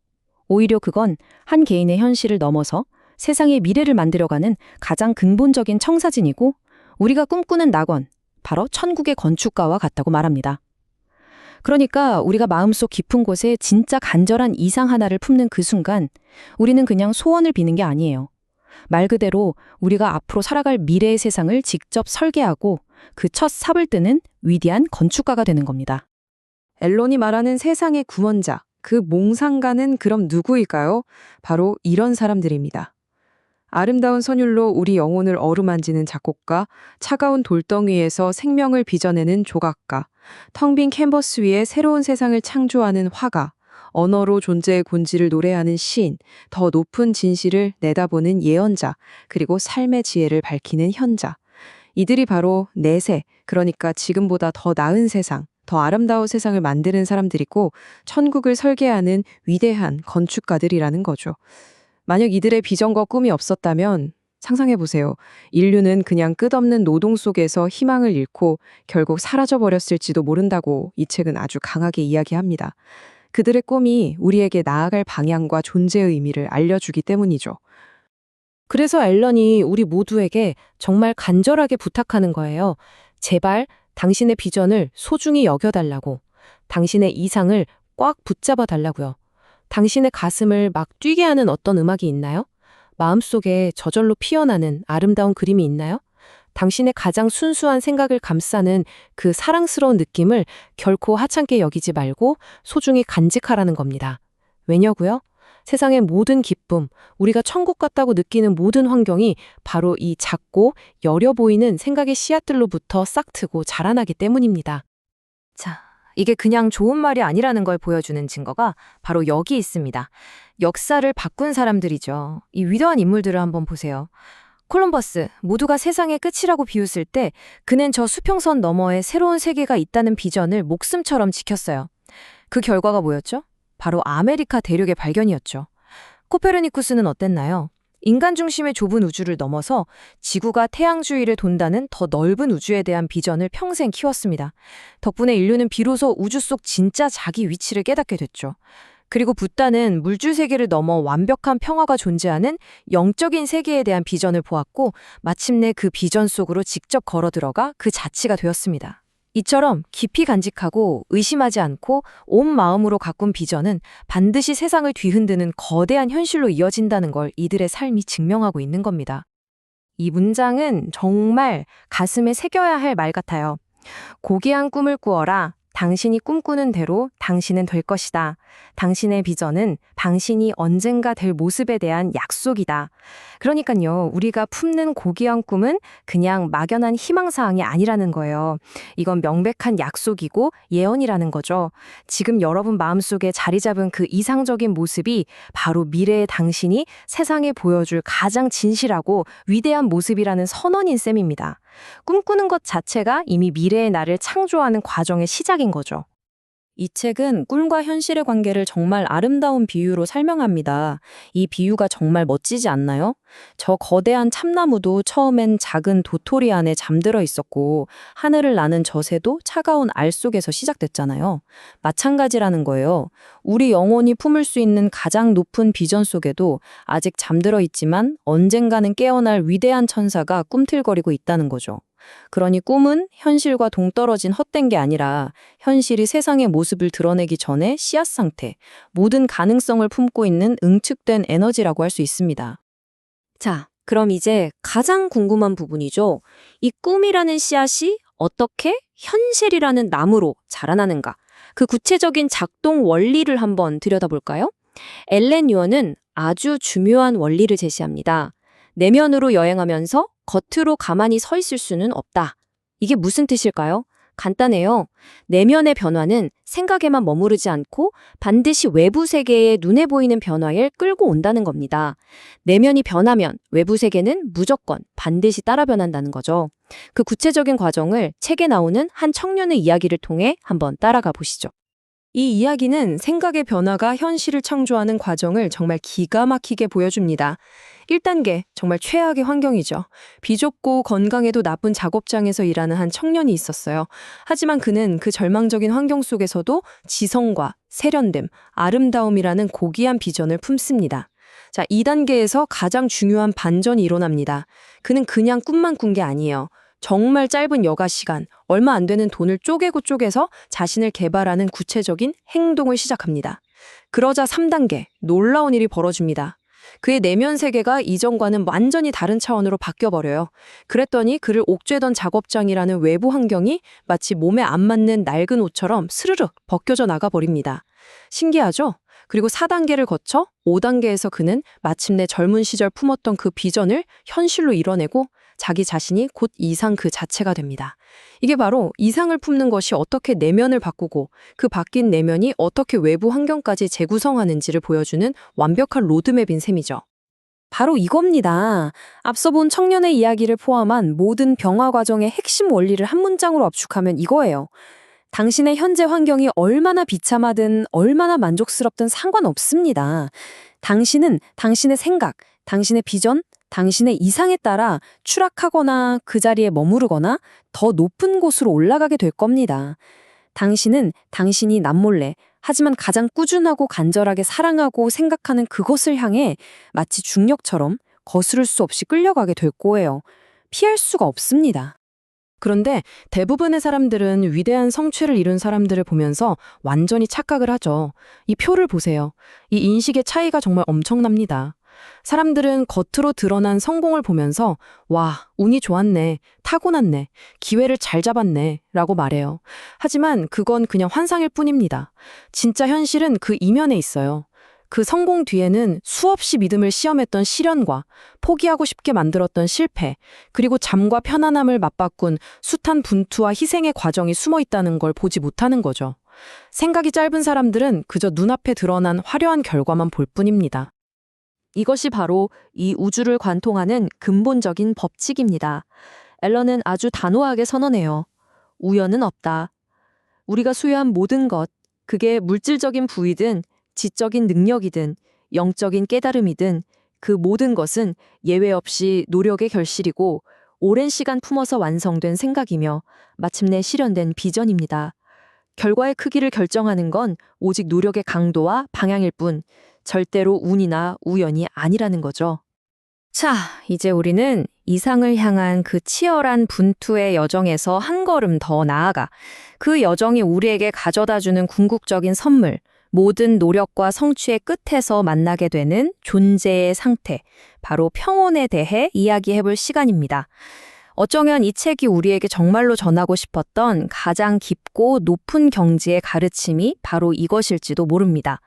오히려 그건 한 개인의 현실을 넘어서 세상의 미래를 만들어가는 가장 근본적인 청사진이고 우리가 꿈꾸는 낙원, 바로 천국의 건축가와 같다고 말합니다. 그러니까 우리가 마음속 깊은 곳에 진짜 간절한 이상 하나를 품는 그 순간 우리는 그냥 소원을 비는 게 아니에요. 말 그대로 우리가 앞으로 살아갈 미래의 세상을 직접 설계하고 그 첫 삽을 뜨는 위대한 건축가가 되는 겁니다. 앨런이 말하는 세상의 구원자, 그 몽상가는 그럼 누구일까요? 바로 이런 사람들입니다. 아름다운 선율로 우리 영혼을 어루만지는 작곡가, 차가운 돌덩이에서 생명을 빚어내는 조각가, 텅 빈 캔버스 위에 새로운 세상을 창조하는 화가, 언어로 존재의 본질을 노래하는 시인, 더 높은 진실을 내다보는 예언자, 그리고 삶의 지혜를 밝히는 현자. 이들이 바로 내세, 그러니까 지금보다 더 나은 세상, 더 아름다운 세상을 만드는 사람들이고 천국을 설계하는 위대한 건축가들이라는 거죠. 만약 이들의 비전과 꿈이 없었다면 상상해보세요. 인류는 그냥 끝없는 노동 속에서 희망을 잃고 결국 사라져버렸을지도 모른다고 이 책은 아주 강하게 이야기합니다. 그들의 꿈이 우리에게 나아갈 방향과 존재의 의미를 알려주기 때문이죠. 그래서 앨런이 우리 모두에게 정말 간절하게 부탁하는 거예요. 제발 당신의 비전을 소중히 여겨달라고. 당신의 이상을 꽉 붙잡아 달라고요. 당신의 가슴을 막 뛰게 하는 어떤 음악이 있나요? 마음속에 저절로 피어나는 아름다운 그림이 있나요? 당신의 가장 순수한 생각을 감싸는 그 사랑스러운 느낌을 결코 하찮게 여기지 말고 소중히 간직하라는 겁니다. 왜냐고요? 세상의 모든 기쁨, 우리가 천국 같다고 느끼는 모든 환경이 바로 이 작고 여려 보이는 생각의 씨앗들로부터 싹트고 자라나기 때문입니다. 자, 이게 그냥 좋은 말이 아니라는 걸 보여주는 증거가 바로 여기 있습니다. 역사를 바꾼 사람들이죠. 이 위대한 인물들을 한번 보세요. 콜럼버스, 모두가 세상의 끝이라고 비웃을 때 그는 저 수평선 너머에 새로운 세계가 있다는 비전을 목숨처럼 지켰어요. 그 결과가 뭐였죠? 바로 아메리카 대륙의 발견이었죠. 코페르니쿠스는 어땠나요? 인간 중심의 좁은 우주를 넘어서 지구가 태양 주위를 돈다는 더 넓은 우주에 대한 비전을 평생 키웠습니다. 덕분에 인류는 비로소 우주 속 진짜 자기 위치를 깨닫게 됐죠. 그리고 붓다는 물질 세계를 넘어 완벽한 평화가 존재하는 영적인 세계에 대한 비전을 보았고 마침내 그 비전 속으로 직접 걸어 들어가 그 자치가 되었습니다. 이처럼 깊이 간직하고 의심하지 않고 온 마음으로 가꾼 비전은 반드시 세상을 뒤흔드는 거대한 현실로 이어진다는 걸 이들의 삶이 증명하고 있는 겁니다. 이 문장은 정말 가슴에 새겨야 할 말 같아요. 고귀한 꿈을 꾸어라. 당신이 꿈꾸는 대로 당신은 될 것이다. 당신의 비전은 당신이 언젠가 될 모습에 대한 약속이다. 그러니까요, 우리가 품는 고귀한 꿈은 그냥 막연한 희망사항이 아니라는 거예요. 이건 명백한 약속이고 예언이라는 거죠. 지금 여러분 마음속에 자리 잡은 그 이상적인 모습이 바로 미래의 당신이 세상에 보여줄 가장 진실하고 위대한 모습이라는 선언인 셈입니다. 꿈꾸는 것 자체가 이미 미래의 나를 창조하는 과정의 시작인 거죠. 이 책은 꿈과 현실의 관계를 정말 아름다운 비유로 설명합니다. 이 비유가 정말 멋지지 않나요? 저 거대한 참나무도 처음엔 작은 도토리 안에 잠들어 있었고 하늘을 나는 저 새도 차가운 알 속에서 시작됐잖아요. 마찬가지라는 거예요. 우리 영혼이 품을 수 있는 가장 높은 비전 속에도 아직 잠들어 있지만 언젠가는 깨어날 위대한 천사가 꿈틀거리고 있다는 거죠. 그러니 꿈은 현실과 동떨어진 헛된 게 아니라 현실이 세상의 모습을 드러내기 전에 씨앗 상태, 모든 가능성을 품고 있는 응축된 에너지라고 할 수 있습니다. 자, 그럼 이제 가장 궁금한 부분이죠. 이 꿈이라는 씨앗이 어떻게 현실이라는 나무로 자라나는가? 그 구체적인 작동 원리를 한번 들여다볼까요? 엘렌 유어는 아주 중요한 원리를 제시합니다. 내면으로 여행하면서 겉으로 가만히 서 있을 수는 없다. 이게 무슨 뜻일까요? 간단해요. 내면의 변화는 생각에만 머무르지 않고 반드시 외부 세계의 눈에 보이는 변화에 끌고 온다는 겁니다. 내면이 변하면 외부 세계는 무조건 반드시 따라 변한다는 거죠. 그 구체적인 과정을 책에 나오는 한 청년의 이야기를 통해 한번 따라가 보시죠. 이 이야기는 생각의 변화가 현실을 창조하는 과정을 정말 기가 막히게 보여줍니다. 1단계, 정말 최악의 환경이죠. 비좁고 건강에도 나쁜 작업장에서 일하는 한 청년이 있었어요. 하지만 그는 그 절망적인 환경 속에서도 지성과 세련됨, 아름다움이라는 고귀한 비전을 품습니다. 자, 2단계에서 가장 중요한 반전이 일어납니다. 그는 그냥 꿈만 꾼 게 아니에요. 정말 짧은 여가 시간, 얼마 안 되는 돈을 쪼개고 쪼개서 자신을 개발하는 구체적인 행동을 시작합니다. 그러자 3단계, 놀라운 일이 벌어집니다. 그의 내면 세계가 이전과는 완전히 다른 차원으로 바뀌어버려요. 그랬더니 그를 옥죄던 작업장이라는 외부 환경이 마치 몸에 안 맞는 낡은 옷처럼 스르륵 벗겨져 나가버립니다. 신기하죠? 그리고 4단계를 거쳐 5단계에서 그는 마침내 젊은 시절 품었던 그 비전을 현실로 이뤄내고 자기 자신이 곧 이상 그 자체가 됩니다. 이게 바로 이상을 품는 것이 어떻게 내면을 바꾸고 그 바뀐 내면이 어떻게 외부 환경까지 재구성하는지를 보여주는 완벽한 로드맵인 셈이죠. 바로 이겁니다. 앞서 본 청년의 이야기를 포함한 모든 변화 과정의 핵심 원리를 한 문장으로 압축하면 이거예요. 당신의 현재 환경이 얼마나 비참하든 얼마나 만족스럽든 상관없습니다. 당신은 당신의 생각, 당신의 비전, 당신의 이상에 따라 추락하거나 그 자리에 머무르거나 더 높은 곳으로 올라가게 될 겁니다. 당신은 당신이 남몰래 하지만 가장 꾸준하고 간절하게 사랑하고 생각하는 그것을 향해 마치 중력처럼 거스를 수 없이 끌려가게 될 거예요. 피할 수가 없습니다. 그런데 대부분의 사람들은 위대한 성취를 이룬 사람들을 보면서 완전히 착각을 하죠. 이 표를 보세요. 이 인식의 차이가 정말 엄청납니다. 사람들은 겉으로 드러난 성공을 보면서 와, 운이 좋았네, 타고났네, 기회를 잘 잡았네 라고 말해요. 하지만 그건 그냥 환상일 뿐입니다. 진짜 현실은 그 이면에 있어요. 그 성공 뒤에는 수없이 믿음을 시험했던 시련과 포기하고 싶게 만들었던 실패, 그리고 잠과 편안함을 맞바꾼 숱한 분투와 희생의 과정이 숨어 있다는 걸 보지 못하는 거죠. 생각이 짧은 사람들은 그저 눈앞에 드러난 화려한 결과만 볼 뿐입니다. 이것이 바로 이 우주를 관통하는 근본적인 법칙입니다. 앨런은 아주 단호하게 선언해요. 우연은 없다. 우리가 소유한 모든 것, 그게 물질적인 부위든 지적인 능력이든 영적인 깨달음이든 그 모든 것은 예외 없이 노력의 결실이고 오랜 시간 품어서 완성된 생각이며 마침내 실현된 비전입니다. 결과의 크기를 결정하는 건 오직 노력의 강도와 방향일 뿐 절대로 운이나 우연이 아니라는 거죠. 자, 이제 우리는 이상을 향한 그 치열한 분투의 여정에서 한 걸음 더 나아가 그 여정이 우리에게 가져다주는 궁극적인 선물, 모든 노력과 성취의 끝에서 만나게 되는 존재의 상태, 바로 평온에 대해 이야기해볼 시간입니다. 어쩌면 이 책이 우리에게 정말로 전하고 싶었던 가장 깊고 높은 경지의 가르침이 바로 이것일지도 모릅니다.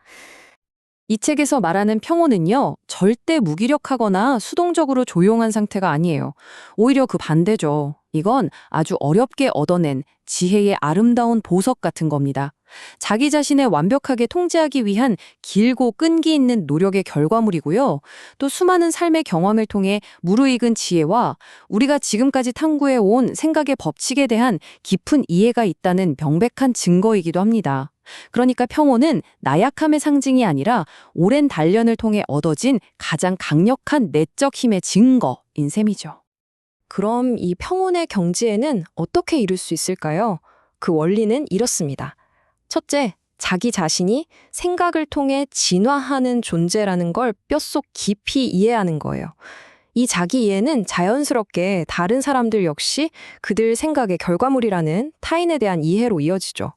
이 책에서 말하는 평온은요, 절대 무기력하거나 수동적으로 조용한 상태가 아니에요. 오히려 그 반대죠. 이건 아주 어렵게 얻어낸 지혜의 아름다운 보석 같은 겁니다. 자기 자신을 완벽하게 통제하기 위한 길고 끈기 있는 노력의 결과물이고요. 또 수많은 삶의 경험을 통해 무르익은 지혜와 우리가 지금까지 탐구해온 생각의 법칙에 대한 깊은 이해가 있다는 명백한 증거이기도 합니다. 그러니까 평온은 나약함의 상징이 아니라 오랜 단련을 통해 얻어진 가장 강력한 내적 힘의 증거인 셈이죠. 그럼 이 평온의 경지에는 어떻게 이룰 수 있을까요? 그 원리는 이렇습니다. 첫째, 자기 자신이 생각을 통해 진화하는 존재라는 걸 뼛속 깊이 이해하는 거예요. 이 자기 이해는 자연스럽게 다른 사람들 역시 그들 생각의 결과물이라는 타인에 대한 이해로 이어지죠.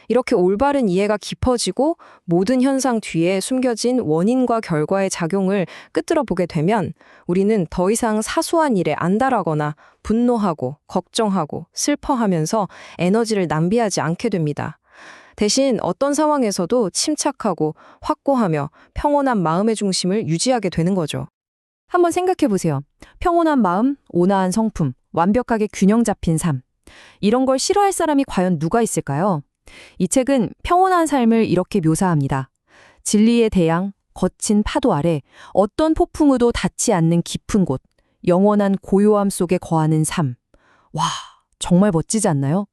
이렇게 올바른 이해가 깊어지고 모든 현상 뒤에 숨겨진 원인과 결과의 작용을 끄트러 보게 되면 우리는 더 이상 사소한 일에 안달하거나 분노하고 걱정하고 슬퍼하면서 에너지를 낭비하지 않게 됩니다. 대신 어떤 상황에서도 침착하고 확고하며 평온한 마음의 중심을 유지하게 되는 거죠. 한번 생각해 보세요. 평온한 마음, 온화한 성품, 완벽하게 균형 잡힌 삶. 이런 걸 싫어할 사람이 과연 누가 있을까요? 이 책은 평온한 삶을 이렇게 묘사합니다. 진리의 대양, 거친 파도 아래 어떤 폭풍우도 닿지 않는 깊은 곳, 영원한 고요함 속에 거하는 삶. 와, 정말 멋지지 않나요?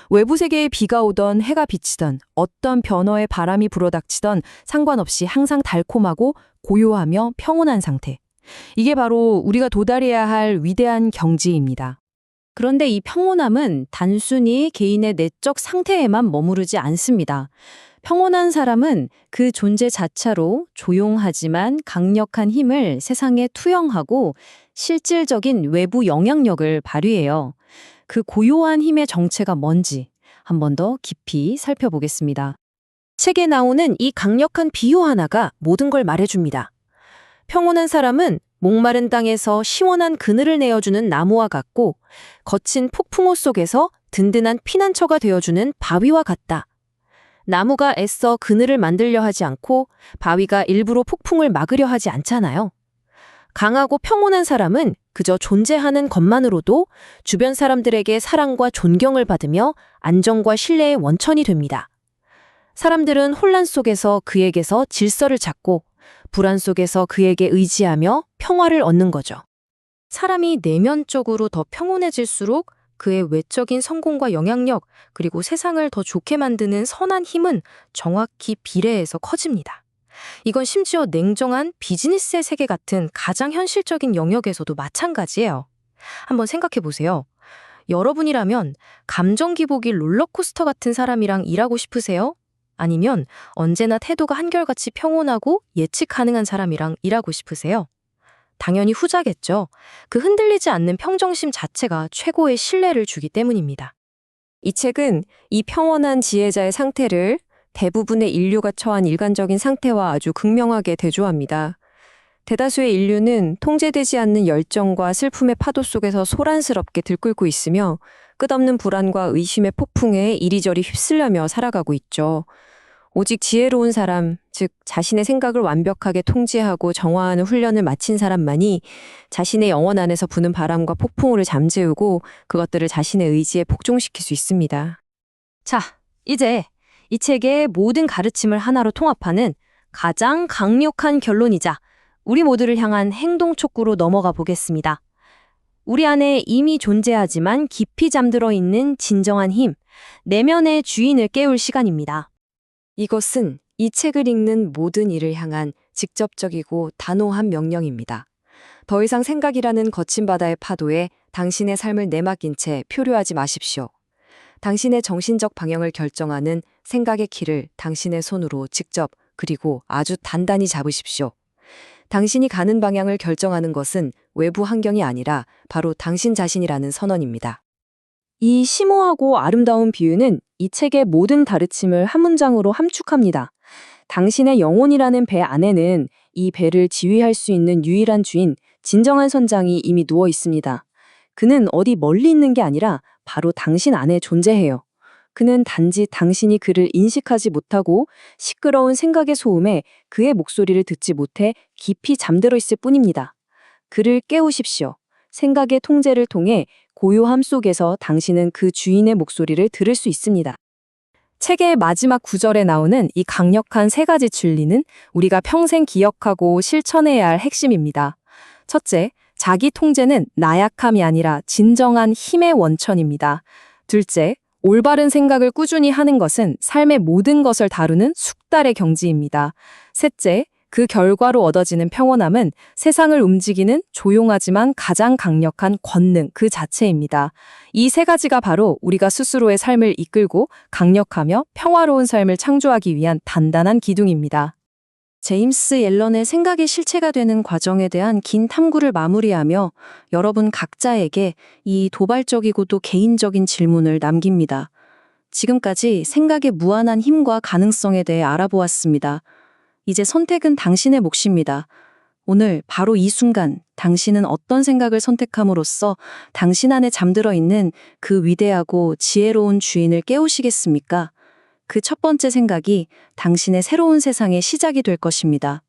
외부 세계에 비가 오던 해가 비치던 어떤 변화의 바람이 불어닥치던 상관없이 항상 달콤하고 고요하며 평온한 상태. 이게 바로 우리가 도달해야 할 위대한 경지입니다. 그런데 이 평온함은 단순히 개인의 내적 상태에만 머무르지 않습니다. 평온한 사람은 그 존재 자체로 조용하지만 강력한 힘을 세상에 투영하고 실질적인 외부 영향력을 발휘해요. 그 고요한 힘의 정체가 뭔지 한 번 더 깊이 살펴보겠습니다. 책에 나오는 이 강력한 비유 하나가 모든 걸 말해줍니다. 평온한 사람은 목마른 땅에서 시원한 그늘을 내어주는 나무와 같고 거친 폭풍우 속에서 든든한 피난처가 되어주는 바위와 같다. 나무가 애써 그늘을 만들려 하지 않고 바위가 일부러 폭풍을 막으려 하지 않잖아요. 강하고 평온한 사람은 그저 존재하는 것만으로도 주변 사람들에게 사랑과 존경을 받으며 안정과 신뢰의 원천이 됩니다. 사람들은 혼란 속에서 그에게서 질서를 찾고 불안 속에서 그에게 의지하며 평화를 얻는 거죠. 사람이 내면적으로 더 평온해질수록 그의 외적인 성공과 영향력, 그리고 세상을 더 좋게 만드는 선한 힘은 정확히 비례해서 커집니다. 이건 심지어 냉정한 비즈니스의 세계 같은 가장 현실적인 영역에서도 마찬가지예요. 한번 생각해 보세요. 여러분이라면 감정 기복이 롤러코스터 같은 사람이랑 일하고 싶으세요? 아니면 언제나 태도가 한결같이 평온하고 예측 가능한 사람이랑 일하고 싶으세요? 당연히 후자겠죠. 그 흔들리지 않는 평정심 자체가 최고의 신뢰를 주기 때문입니다. 이 책은 이 평온한 지혜자의 상태를 대부분의 인류가 처한 일관적인 상태와 아주 극명하게 대조합니다. 대다수의 인류는 통제되지 않는 열정과 슬픔의 파도 속에서 소란스럽게 들끓고 있으며 끝없는 불안과 의심의 폭풍에 이리저리 휩쓸려며 살아가고 있죠. 오직 지혜로운 사람, 즉 자신의 생각을 완벽하게 통제하고 정화하는 훈련을 마친 사람만이 자신의 영혼 안에서 부는 바람과 폭풍우를 잠재우고 그것들을 자신의 의지에 복종시킬 수 있습니다. 자, 이제 이 책의 모든 가르침을 하나로 통합하는 가장 강력한 결론이자 우리 모두를 향한 행동 촉구로 넘어가 보겠습니다. 우리 안에 이미 존재하지만 깊이 잠들어 있는 진정한 힘, 내면의 주인을 깨울 시간입니다. 이것은 이 책을 읽는 모든 이를 향한 직접적이고 단호한 명령입니다. 더 이상 생각이라는 거친 바다의 파도에 당신의 삶을 내맡긴 채 표류하지 마십시오. 당신의 정신적 방향을 결정하는 생각의 키를 당신의 손으로 직접 그리고 아주 단단히 잡으십시오. 당신이 가는 방향을 결정하는 것은 외부 환경이 아니라 바로 당신 자신이라는 선언입니다. 이 심오하고 아름다운 비유는 이 책의 모든 가르침을 한 문장으로 함축합니다. 당신의 영혼이라는 배 안에는 이 배를 지휘할 수 있는 유일한 주인, 진정한 선장이 이미 누워 있습니다. 그는 어디 멀리 있는 게 아니라 바로 당신 안에 존재해요. 그는 단지 당신이 그를 인식하지 못하고 시끄러운 생각의 소음에 그의 목소리를 듣지 못해 깊이 잠들어 있을 뿐입니다. 그를 깨우십시오. 생각의 통제를 통해 고요함 속에서 당신은 그 주인의 목소리를 들을 수 있습니다. 책의 마지막 구절에 나오는 이 강력한 세 가지 진리는 우리가 평생 기억하고 실천해야 할 핵심입니다. 첫째, 자기 통제는 나약함이 아니라 진정한 힘의 원천입니다. 둘째, 올바른 생각을 꾸준히 하는 것은 삶의 모든 것을 다루는 숙달의 경지입니다. 셋째, 그 결과로 얻어지는 평온함은 세상을 움직이는 조용하지만 가장 강력한 권능 그 자체입니다. 이 세 가지가 바로 우리가 스스로의 삶을 이끌고 강력하며 평화로운 삶을 창조하기 위한 단단한 기둥입니다. 제임스 앨런의 생각의 실체가 되는 과정에 대한 긴 탐구를 마무리하며 여러분 각자에게 이 도발적이고도 개인적인 질문을 남깁니다. 지금까지 생각의 무한한 힘과 가능성에 대해 알아보았습니다. 이제 선택은 당신의 몫입니다. 오늘 바로 이 순간 당신은 어떤 생각을 선택함으로써 당신 안에 잠들어 있는 그 위대하고 지혜로운 주인을 깨우시겠습니까? 그 첫 번째 생각이 당신의 새로운 세상의 시작이 될 것입니다.